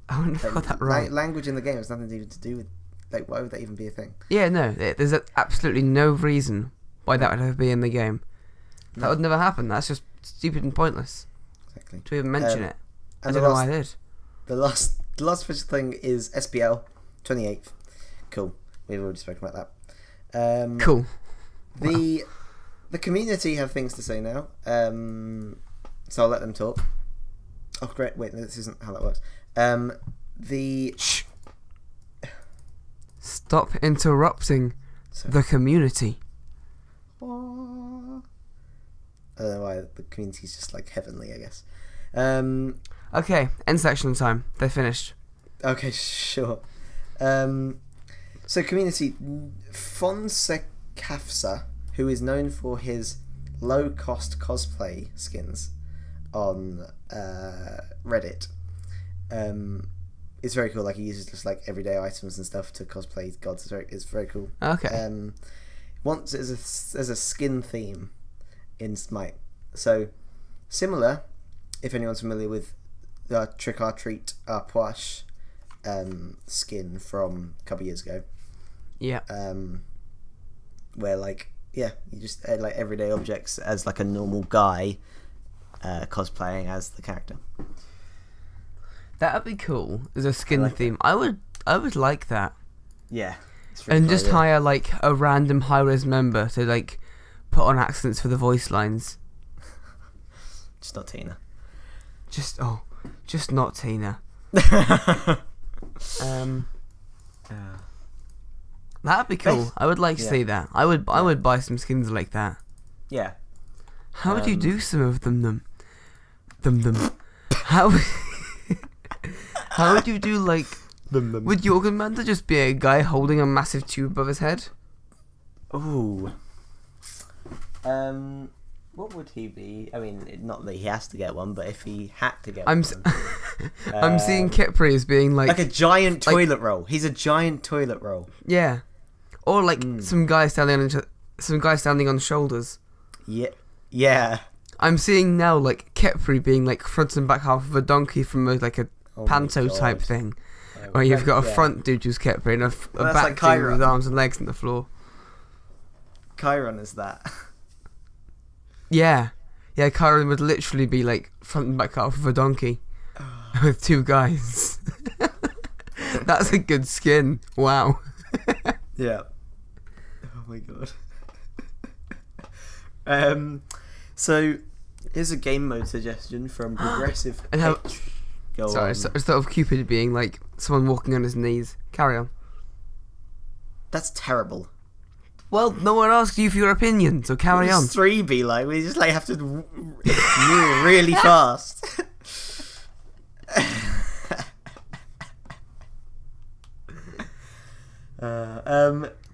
I wouldn't have got that right. Language in the game has nothing even to do with... why would that even be a thing? Yeah, no. There's absolutely no reason why that would ever be in the game. That would never happen. That's just stupid and pointless. Exactly. To even mention it. And I don't know why I did. The last official thing is SPL 28th. Cool. We've already spoken about that. Cool. The community have things to say now. So I'll let them talk. Oh great! Wait, this isn't how that works. Shh. Stop interrupting the community. I don't know why the community's just heavenly, I guess. Okay, end section time. They're finished. Okay, sure. So community, Fonsekafsa, who is known for his low-cost cosplay skins on Reddit, it's very cool. He uses just everyday items and stuff to cosplay gods. It's very cool. Okay. Once as a skin theme in Smite. So similar, if anyone's familiar with the Trick or Treat Poash skin from a couple of years ago. Yeah. Where yeah, you just add like everyday objects as like a normal guy cosplaying as the character. That'd be cool as a skin theme. I would like that. Yeah. And just hire like a random HiRez member to like put on accents for the voice lines. Just not Tina. Just not Tina. That'd be cool. I would like to see that. I would buy some skins like that. Yeah. How would you do some of them? How would you do like? Would your commander just be a guy holding a massive tube above his head? Ooh. What would he be? I mean, not that he has to get one, but if he had to get one. I'm seeing Kepri as being like a giant toilet roll. He's a giant toilet roll. Yeah. Or like some guy standing on shoulders. Yeah. Yeah. I'm seeing now like Kepri being like front and back half of a donkey from a panto type thing. Where you've got a front dude who's Kepri and a back dude with arms and legs on the floor. Chiron is that. Yeah. Yeah, Chiron would literally be like front and back half of a donkey. With two guys. That's a good skin. Wow. Yeah. Oh my god. So here's a game mode suggestion from Progressive. And how? Sorry, instead of Cupid being like someone walking on his knees. Carry on. That's terrible. Well, no one asked you for your opinion, so carry on. 3 be like? We just like have to move really fast.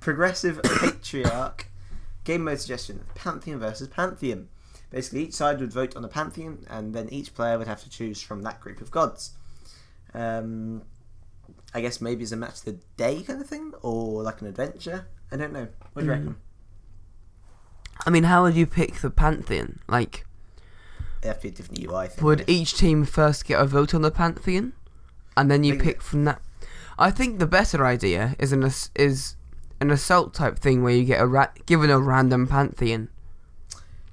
Progressive Patriarch game mode suggestion: Pantheon versus Pantheon. Basically, each side would vote on a pantheon, and then each player would have to choose from that group of gods. I guess maybe it's a match of the day kind of thing, or like an adventure. I don't know. What do you reckon? I mean, how would you pick the pantheon? Like, It'd have to be a different UI thing. Would each team first get a vote on the pantheon, and then you pick from that? I think the better idea is an assault type thing where you get given a random pantheon.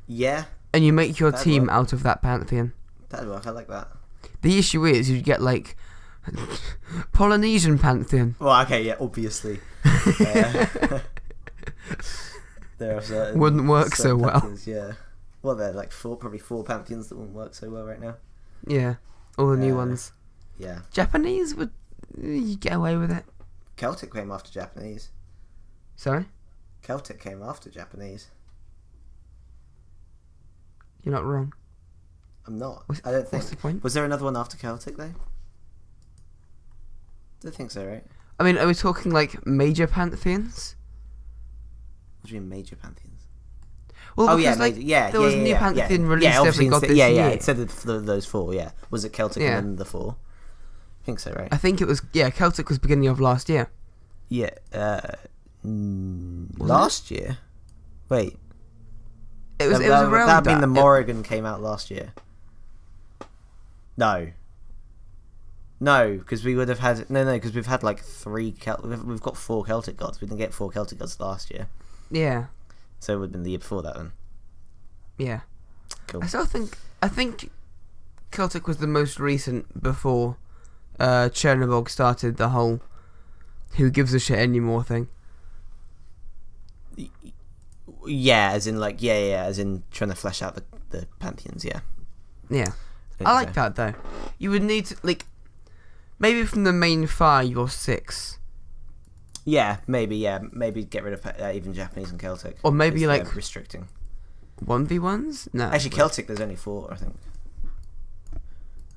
Yeah. And you make your team out of that pantheon. That'd work. I like that. The issue is you'd get like Polynesian pantheon. Well, okay, yeah, obviously. There are certain wouldn't work so well. Yeah. Well, there are like probably four pantheons that wouldn't work so well right now. Yeah, all the new ones. Yeah. Japanese would you get away with it? Celtic came after Japanese. Sorry? Celtic came after Japanese. You're not wrong. I'm not. I don't think. What's the point? Was there another one after Celtic though? Don't think so, right? I mean, are we talking like major pantheons? What do you mean major pantheons? Well, because there was a new pantheon released every god this year. Yeah, it said those four. Yeah, was it Celtic and then the four? I think so, right? I think it was. Yeah, Celtic was beginning of last year. Yeah. Last year. Wait. It was around that. That'd mean the Morrigan came out last year. No, because we would have had because we've had like we've got 4 Celtic gods. We didn't get 4 Celtic gods last year. Yeah. So it would have been the year before that then. Yeah. Cool. I think Celtic was the most recent before Chernobog started the whole who gives a shit anymore thing. Yeah, as in like as in trying to flesh out the pantheons. Yeah. Yeah. I like that though. You would need to maybe from the main 5 or 6. Yeah, maybe get rid of even Japanese and Celtic. Or maybe like restricting 1v1s. No, actually Celtic there's only 4, I think.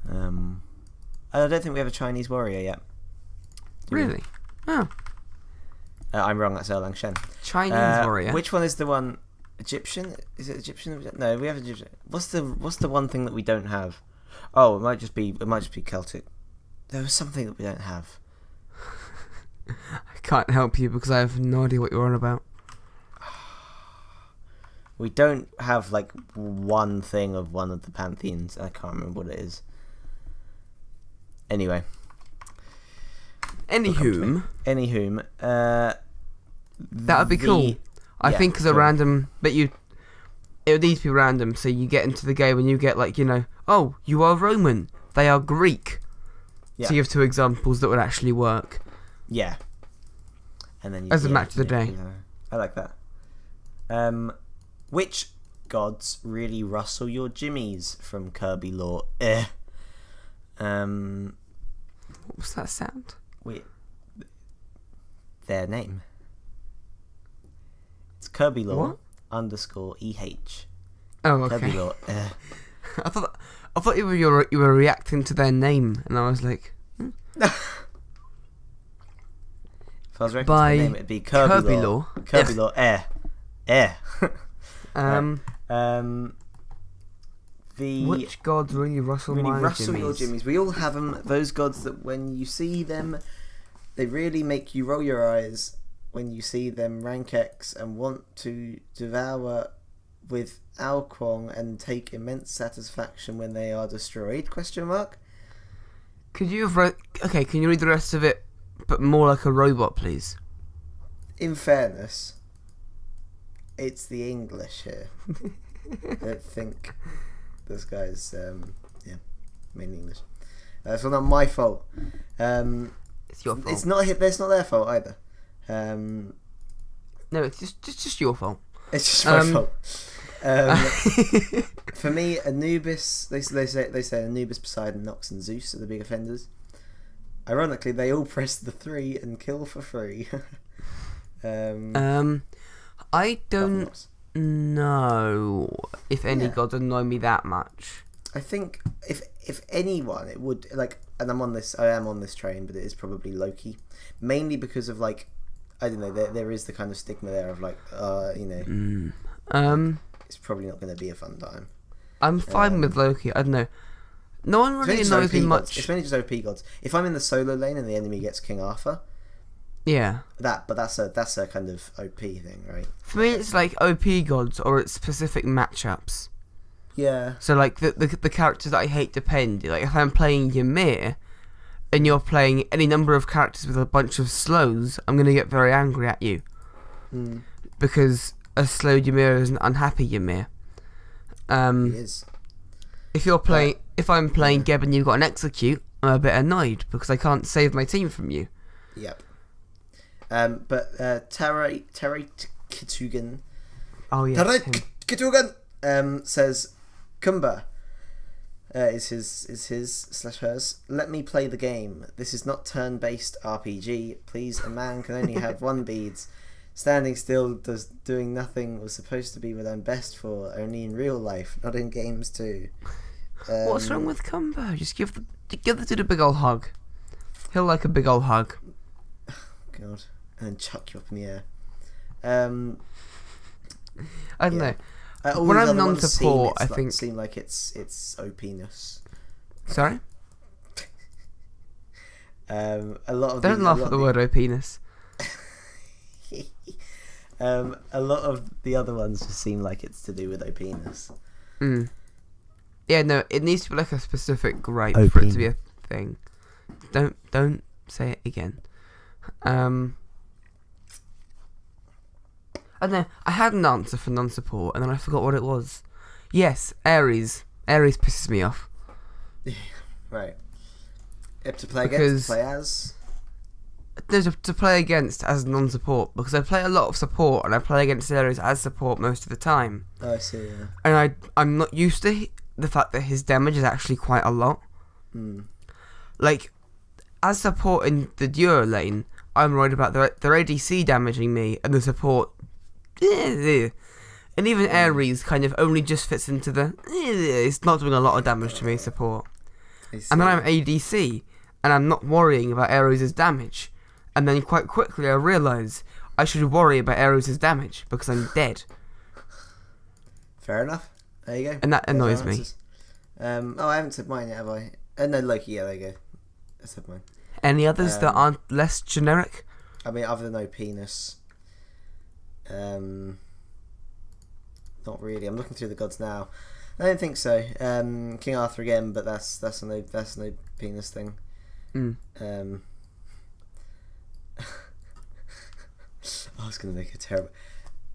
I don't think we have a Chinese warrior yet. Really? Oh. I'm wrong. That's Erlang Shen. Chinese warrior. Which one is the one? Egyptian? Is it Egyptian? No, we have Egyptian. What's the one thing that we don't have? Oh, it might just be Celtic. There was something that we don't have. I can't help you because I have no idea what you're on about. We don't have like one thing of one of the pantheons. I can't remember what it is. Anyway. Anywhom, that would be cool. I think as a random, but it would need to be random. So you get into the game and you get like, oh, you are Roman, they are Greek. Yeah. So you have 2 examples that would actually work. Yeah. And then as a match of the day. I like that. Which gods really rustle your jimmies from Kirby lore? What was that sound? Their name. It's Kirby lore _EH. Oh, okay. Kirby lore. I thought you were reacting to their name, and I was like, If I was reacting to their name, it'd be Kirby lore. Kirby lore. Which gods really rustle your jimmies? jimmies? We all have them. Those gods that when you see them, they really make you roll your eyes when you see them rank X and want to devour with Alquong and take immense satisfaction when they are destroyed? ? Could you have can you read the rest of it, but more like a robot, please? In fairness, it's the English here. I don't think this guy's mainly English. It's not my fault. It's your fault. It's not their fault either. No, it's just your fault. It's just my fault. For me, Anubis. They say Anubis, Poseidon, Nox, and Zeus are the big offenders. Ironically, they all press the 3 and kill for free. I don't know if any gods annoy me that much. I think if anyone, it would and I am on this train, but it is probably Loki, mainly because of I don't know. There is the kind of stigma there of it's probably not going to be a fun time. I'm fine with Loki. I don't know. No one really annoys me much. It's mainly just OP gods. If I'm in the solo lane and the enemy gets King Arthur, yeah, that's a kind of OP thing, right? For me, it's like OP gods or it's specific matchups. Yeah. So the characters that I hate depend. If I'm playing Ymir, and you're playing any number of characters with a bunch of slows, I'm gonna get very angry at you. Because a slow Ymir is an unhappy Ymir. He is. If I'm playing Geb and you've got an execute, I'm a bit annoyed because I can't save my team from you. Yep. But Terry Kitugan. Oh yeah. Terry Kitugan says, Kumba is his/hers. Let me play the game. This is not turn-based RPG. Please, a man can only have 1 beads. Standing still, doing nothing was supposed to be what I'm best for, only in real life, not in games too. What's wrong with Kumba? Just give the dude a big ol' hug. He'll like a big ol' hug. God, and then chuck you up in the air. I don't know. When I'm non-support, I think seem like it's OPness. Sorry. A lot of don't laugh at the word OPness. A lot of the other ones just seem like it's to do with OPness. Yeah, no, it needs to be like a specific gripe for it to be a thing. Don't say it again. I don't know. I had an answer for non-support, and then I forgot what it was. Yes, Ares. Ares pisses me off. Right. To play against, to play as? To play against as non-support, because I play a lot of support, and I play against Ares as support most of the time. Oh, I see, yeah. And I'm not used to the fact that his damage is actually quite a lot. As support in the duo lane, I'm worried about their ADC damaging me, and the support... And even Ares kind of only just fits into the... It's not doing a lot of damage to me, support. And then I'm ADC, and I'm not worrying about Ares' damage. And then quite quickly I realise I should worry about Ares' damage, because I'm dead. Fair enough. There you go. And that annoys me. I haven't said mine yet, have I? No, Loki, yeah, there you go. I said mine. Any others that aren't less generic? I mean, other than OPness. Not really. I'm looking through the gods now. I don't think so. King Arthur again, but that's an OPness thing. I was going to make a terrible...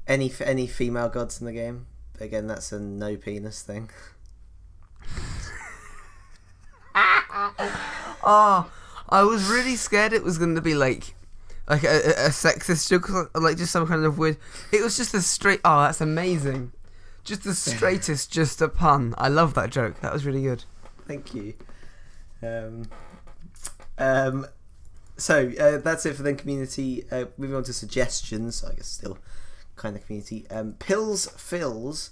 Any female gods in the game? Again, that's a no penis thing. Oh, I was really scared it was going to be like a sexist joke, like just some kind of weird. It was just a straight. Oh, that's amazing. Just the straightest, just a pun. I love that joke. That was really good. Thank you. So that's it for the community. Moving on to suggestions. I guess still kind of community. Pills Fills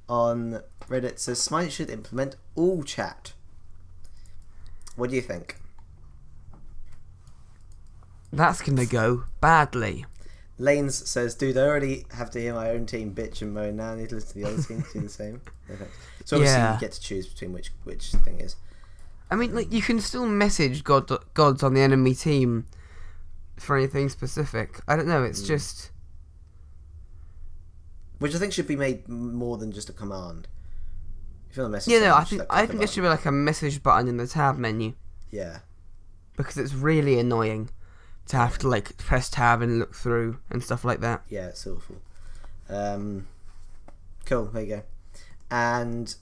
on Reddit says Smite should implement all chat. What do you think? That's gonna go badly. Lanes says, dude, I already have to hear my own team bitch and moan. Now I need to listen to the other team do the same. Okay. So obviously you get to choose between which thing is. I mean, like, you can still message gods on the enemy team for anything specific. I don't know, it's just... Which I think should be made more than just a command. If you want to message I think there should be like a message button in the tab menu. Yeah. Because it's really annoying to have to like press tab and look through and stuff like that. Yeah, it's awful. Cool, there you go. And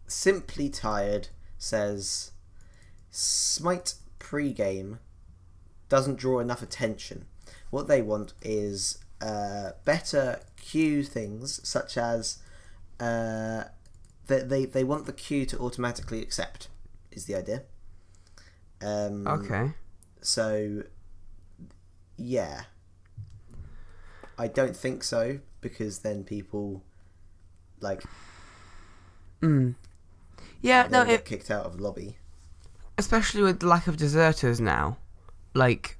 Simply Tired says Smite pre-game doesn't draw enough attention. What they want is better queue things, such as they want the queue to automatically accept, is the idea. Okay. So, yeah. I don't think so, because then people, like... Yeah, no, get kicked out of the lobby. Especially with the lack of deserters now. Like,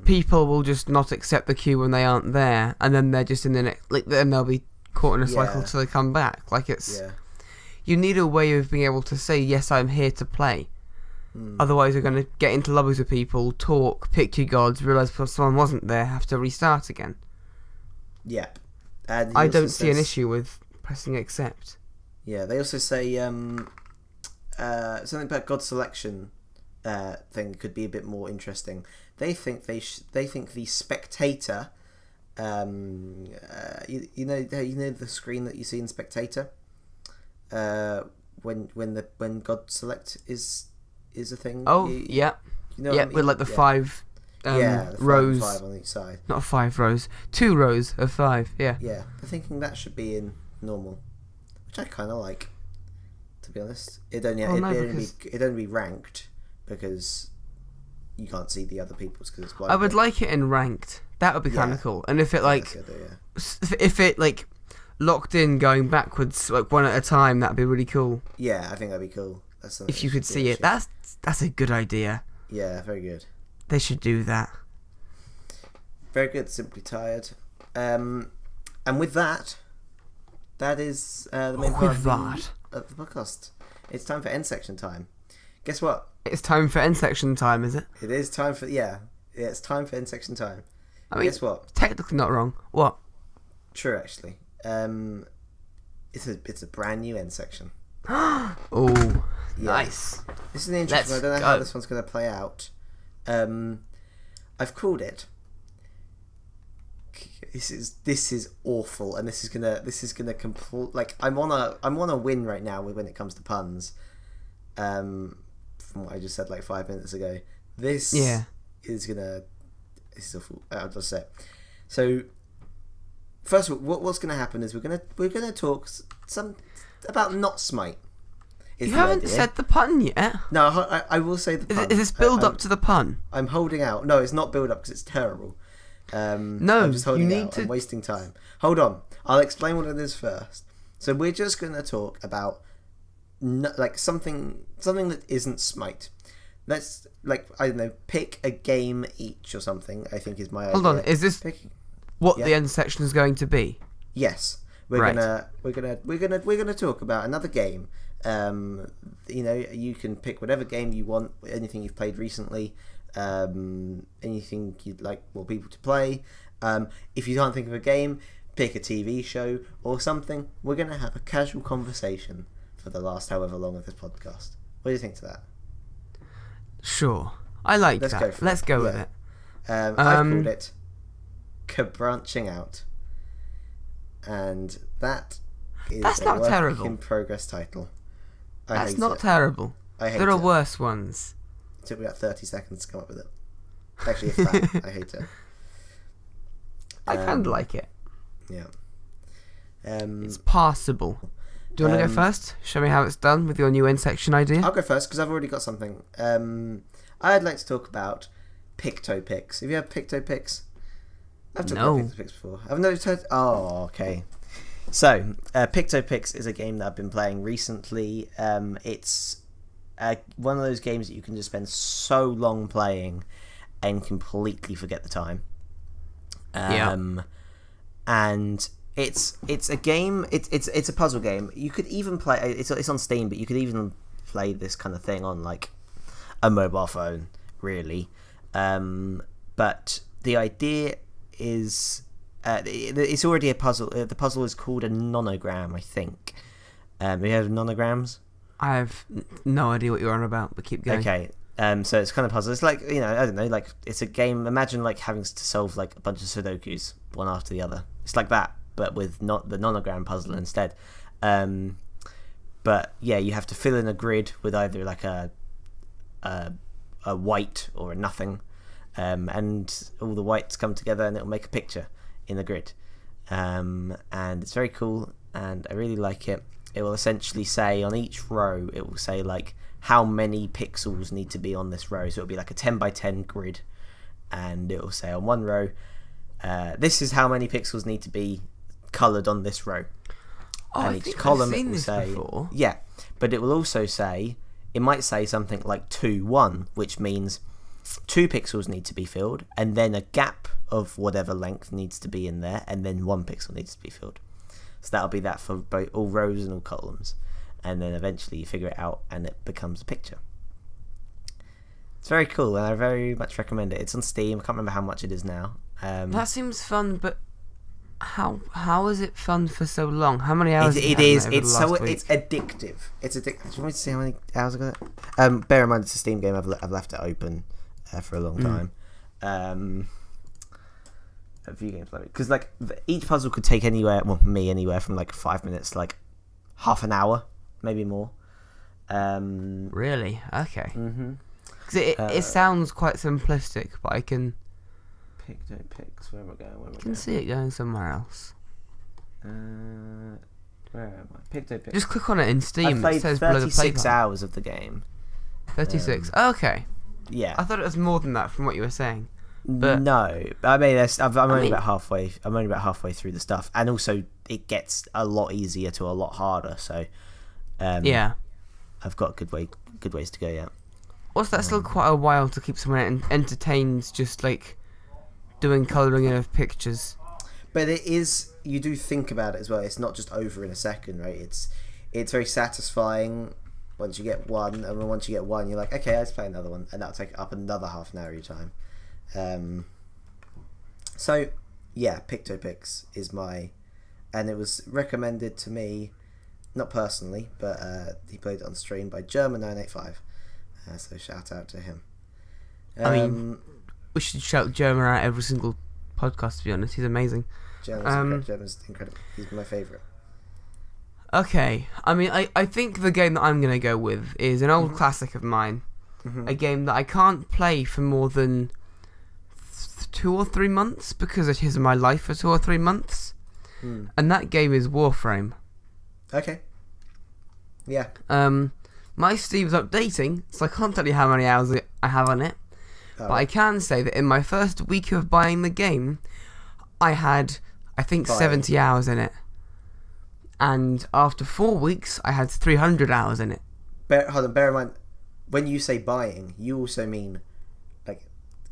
people will just not accept the queue when they aren't there, and then they're just in the next... Like, then they'll be caught in a cycle till they come back. Like, it's... Yeah. You need a way of being able to say, yes, I'm here to play. Otherwise, you're going to get into lobbies with people, talk, pick your gods, realise someone wasn't there, have to restart again. Yep. And I don't see an issue with pressing accept. Yeah, they also say something about god selection thing could be a bit more interesting. They think they think the spectator, you know the screen that you see in spectator, when god select is a thing. Oh, yeah. You know yeah, what I mean? with like the five the rows. five on each side. Not 5 rows. 2 rows of 5, yeah. Yeah, they're thinking that should be in normal, which I kind of like, to be honest. It'd only be ranked because you can't see the other people's because it's blind. I would like it in ranked. That would be kind of cool. And if it if it like locked in going backwards like one at a time, that'd be really cool. Yeah, I think that'd be cool. If you could see it, that's a good idea. Yeah, very good. They should do that. Very good. Simply Tired. And with that is the main part of the podcast. It's time for end section time. Guess what? It's time for end section time, is it? It is time for it's time for end section time. I mean, guess what? Technically not wrong. What? True, actually. It's a brand new end section. Oh, nice. This is the interesting. I don't know how this one's going to play out. I've called it. This is awful, and this is gonna complete. Like I'm on a win right now when it comes to puns. From what I just said like 5 minutes ago. This is awful. I'll just say. So first of all, what's gonna happen is we're gonna talk about not Smite. You haven't said the pun yet. No, I will say the pun. Is this build up to the pun? I'm holding out. No, it's not build up because it's terrible. No, I'm just holding out. I'm wasting time. Hold on. I'll explain what it is first. So we're just going to talk about something that isn't Smite. Let's I don't know, pick a game each or something. I think is my idea. Hold on. Is this the end section is going to be? Yes. We're gonna talk about another game. You can pick whatever game you want, anything you've played recently, anything you'd like more people to play. If you can't think of a game, pick a TV show or something. We're going to have a casual conversation for the last however long of this podcast. What do you think to that? Sure. I like that. Let's go with it. I've called it Branching Out. and that is That's a not work terrible. in progress title. That's not terrible. I hate There are it. worse ones. It took me about 30 seconds to come up with it. Actually, it's bad. I hate it. I kind of like it. Yeah. It's passable. Do you want to go first? Show me how it's done with your new end section idea. I'll go first because I've already got something. I'd like to talk about PictoPix. Have you had PictoPix? I've talked about PictoPix before. I've never heard. Oh, okay. So, PictoPix is a game that I've been playing recently. It's one of those games that you can just spend so long playing and completely forget the time. And it's a game. It's a puzzle game. You could even play. It's on Steam, but you could even play this kind of thing on like a mobile phone, really. But the idea is it's already a puzzle. The puzzle is called a nonogram, I think. Have you heard of nonograms? I have no idea what you're on about, but keep going. Okay. So it's kind of puzzle. It's like, I don't know, like it's a game. Imagine like having to solve like a bunch of Sudokus one after the other. It's like that, but with not the nonogram puzzle instead. But yeah, you have to fill in a grid with either like a white or a nothing, and all the whites come together and it'll make a picture in the grid. And it's very cool, and I really like it. It will essentially say on each row, it will say like how many pixels need to be on this row. So it'll be like a 10 by 10 grid, and it will say on one row, this is how many pixels need to be coloured on this row. Oh, and I each think column I've seen it will this say, before. yeah, but it will also say, it might say something like 2, 1, which means 2 pixels need to be filled, and then a gap of whatever length needs to be in there, and then 1 pixel needs to be filled. So that'll be that for both all rows and all columns, and then eventually you figure it out and it becomes a picture. It's very cool, and I very much recommend it. It's on Steam. I can't remember how much it is now. That seems fun, but how is it fun for so long? How many hours? It is. It's addictive. It's addictive. Do you want me to see how many hours I got? Bear in mind it's a Steam game. I've left it open for a long time. A few games like it, because like each puzzle could take anywhere from like 5 minutes to like half an hour, maybe more. Really? Okay. Because it sounds quite simplistic, but I can PictoPix. Where am I going? can see it going somewhere else. Where am I? PictoPix. Just click on it in Steam. I It played says below the play 36 button. hours of the game. 36. Okay. Yeah. I thought it was more than that from what you were saying. But No, I mean, I'm only about halfway. I'm only about halfway through the stuff, and also it gets a lot easier to a lot harder. So, yeah. I've got good ways to go. Yeah. Also, that's still quite a while to keep someone entertained, just like doing colouring in of pictures. But it is. You do think about it as well. It's not just over in a second, right? It's very satisfying once you get one, and then once you get one, you're like, okay, let's play another one, and that'll take up another half an hour of your time. So yeah, PictoPix is and it was recommended to me, not personally, but he played it on stream by German985. So shout out to him. I mean, we should shout German out every single podcast. To be honest, he's amazing. German's incredible. He's my favourite. Okay, I mean, I think the game that I'm gonna go with is an old classic of mine. A game that I can't play for more than 2 or 3 months because it is my life for 2 or 3 months, and that game is Warframe. Okay. Yeah. My Steam's updating, so I can't tell you how many hours I have on it, but I can say that in my first week of buying the game, I had, I think, 70 hours in it, and after 4 weeks, I had 300 hours in it. Bear in mind, when you say buying, you also mean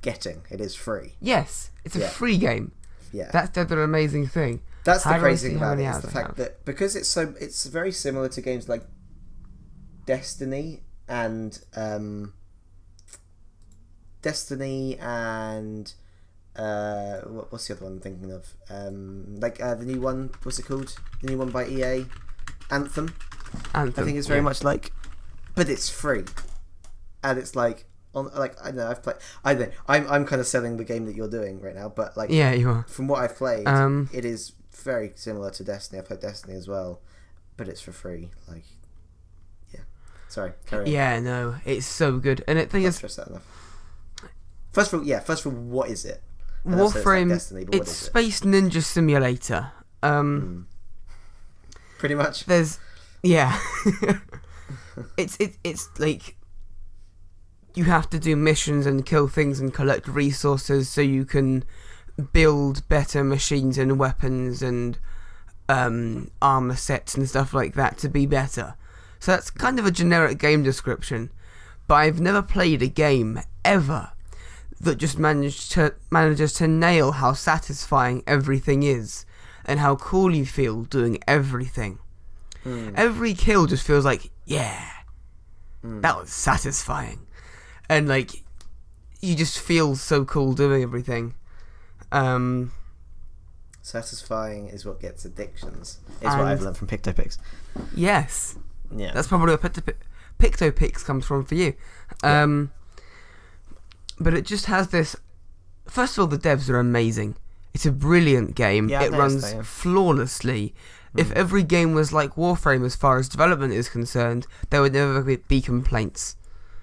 getting. It is free. Yes, it's a free game. Yeah, that's the amazing thing. That's the crazy thing about it, is the fact that because it's very similar to games like Destiny and what's the other one I'm thinking of? The new one. What's it called? The new one by EA, Anthem. I think it's very much like, but it's free, and it's like. I don't know. I'm kind of selling the game that you're doing right now, but like, yeah, you are. From what I've played, it is very similar to Destiny. I played Destiny as well, but it's for free. Like, yeah. Sorry, carry on. Yeah, no, it's so good. And the thing is, stress that enough. First of all, what is it? Warframe. Destiny, but it's Space Ninja Simulator. Pretty much. It's like you have to do missions and kill things and collect resources so you can build better machines and weapons and armor sets and stuff like that to be better. So that's kind of a generic game description, but I've never played a game ever that just manages to nail how satisfying everything is and how cool you feel doing everything. Every kill just feels like, that was satisfying. And like, you just feel so cool doing everything. Satisfying is what gets addictions, is what I've learned from PictoPix. Yes. Yeah. That's probably where PictoPix comes from for you. But it just has this... First of all, the devs are amazing. It's a brilliant game. Yeah, it runs flawlessly. If every game was like Warframe as far as development is concerned, there would never be complaints.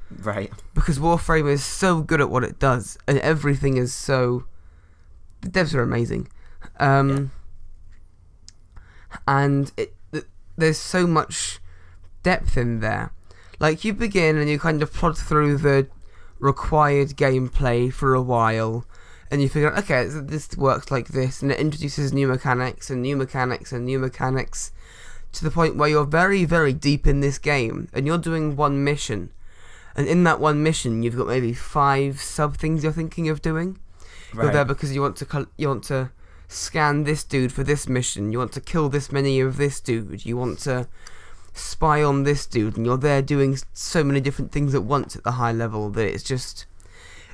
Right. Because Warframe is so good at what it does, and everything is so... The devs are amazing. And there's so much depth in there. Like, you begin and you kind of plod through the required gameplay for a while, and you figure out, okay, this works like this, and it introduces new mechanics and new mechanics and new mechanics to the point where you're very, very deep in this game, and you're doing one mission, and in that one mission you've got maybe 5 sub things you're thinking of doing. Right. You're there because you want to scan this dude for this mission, you want to kill this many of this dude, you want to spy on this dude, and you're there doing so many different things at once at the high level that it's just...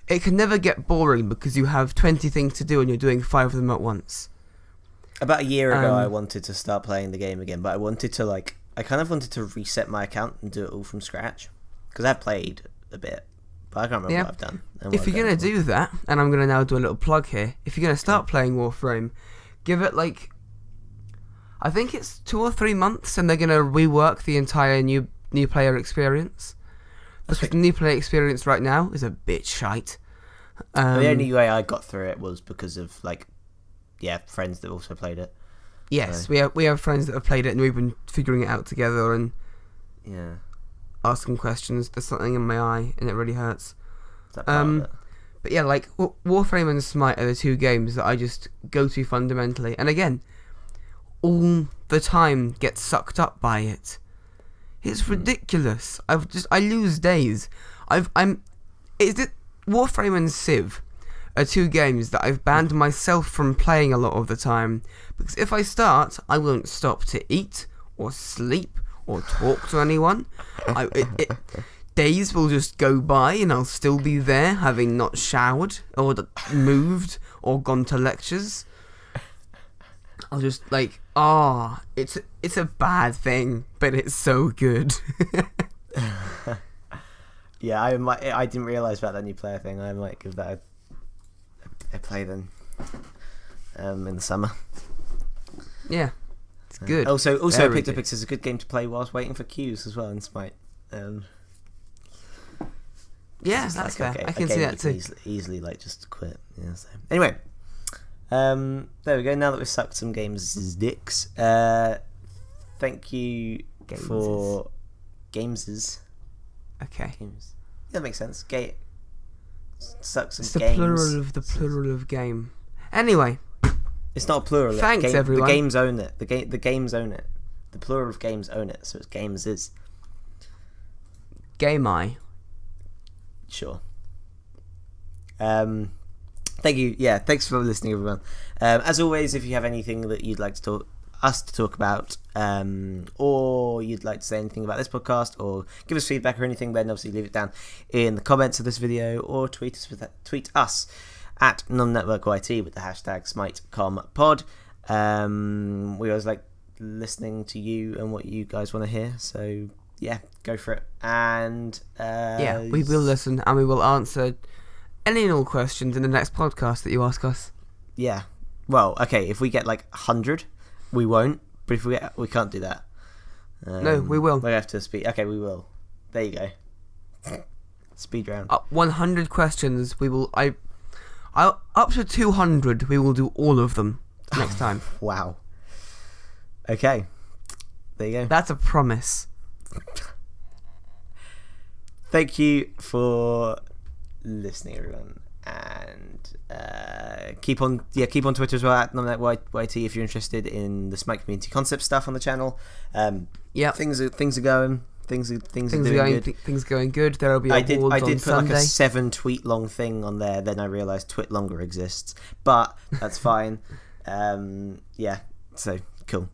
It can never get boring because you have 20 things to do and you're doing 5 of them at once. About a year ago, I wanted to start playing the game again, but I kind of wanted to reset my account and do it all from scratch. Because I've played a bit, but I can't remember what I've done. If you're going to do that, and I'm going to now do a little plug here, if you're going to start playing Warframe, give it like... I think it's 2 or 3 months, and they're going to rework the entire new player experience. Because the new player experience right now is a bit shite. The only way I got through it was because of friends that also played it. Yes, so. we have friends that have played it, and we've been figuring it out together and asking questions. There's something in my eye, and it really hurts. Is that part of it? But yeah, like Warframe and SMITE are the 2 games that I just go to fundamentally, and again, all the time get sucked up by it. It's ridiculous. I lose days. Warframe and Civ are 2 games that I've banned myself from playing a lot of the time, because if I start, I won't stop to eat or sleep or talk to anyone. Days will just go by and I'll still be there, having not showered or moved or gone to lectures. I'll just it's a bad thing, but it's so good. Yeah, I didn't realise about that new player thing. I might give that a play then in the summer. Yeah, it's good. Also PictoPix is a good game to play whilst waiting for queues as well in SMITE. Yeah, that's fair. I can see that too. Easily just quit. Yeah. So. Anyway. There we go. Now that we've sucked some games' dicks, thank you for Gameses. Okay. Games. Yeah, that makes sense. Suck some games. It's the plural of game. Anyway. It's not a plural. Thanks, everyone. The games own it. The games own it. The plural of games own it. So it's Gameses. Game I. Sure. Thank you. Yeah, thanks for listening, everyone. As always, if you have anything that you'd like to talk about, or you'd like to say anything about this podcast, or give us feedback or anything, then obviously leave it down in the comments of this video, or tweet us at non-networkyt with the hashtag SmiteComPod. We always like listening to you and what you guys want to hear, so yeah, go for it. And we will listen and we will answer any and all questions in the next podcast that you ask us. Yeah, Well, okay, if we get like 100, we won't. But if we can't do that. No, we will. We have to speed. Okay, we will. There you go. Speed round. 100 questions. We will. Up to 200. We will do all of them next time. Wow. Okay. There you go. That's a promise. Thank you for listening, everyone, and keep on Twitter as well at NumNetYT if you're interested in the SMITE Community concept stuff on the channel. Yeah, things are going. Things are doing good. Things are going good. There'll be I did put Sunday. like a 7 tweet long thing on there. Then I realised Twit longer exists, but that's fine. Yeah, so cool.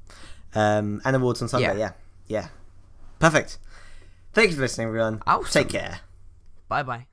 And awards on Sunday. Yeah. Perfect. Thank you for listening, everyone. Take care. Bye bye.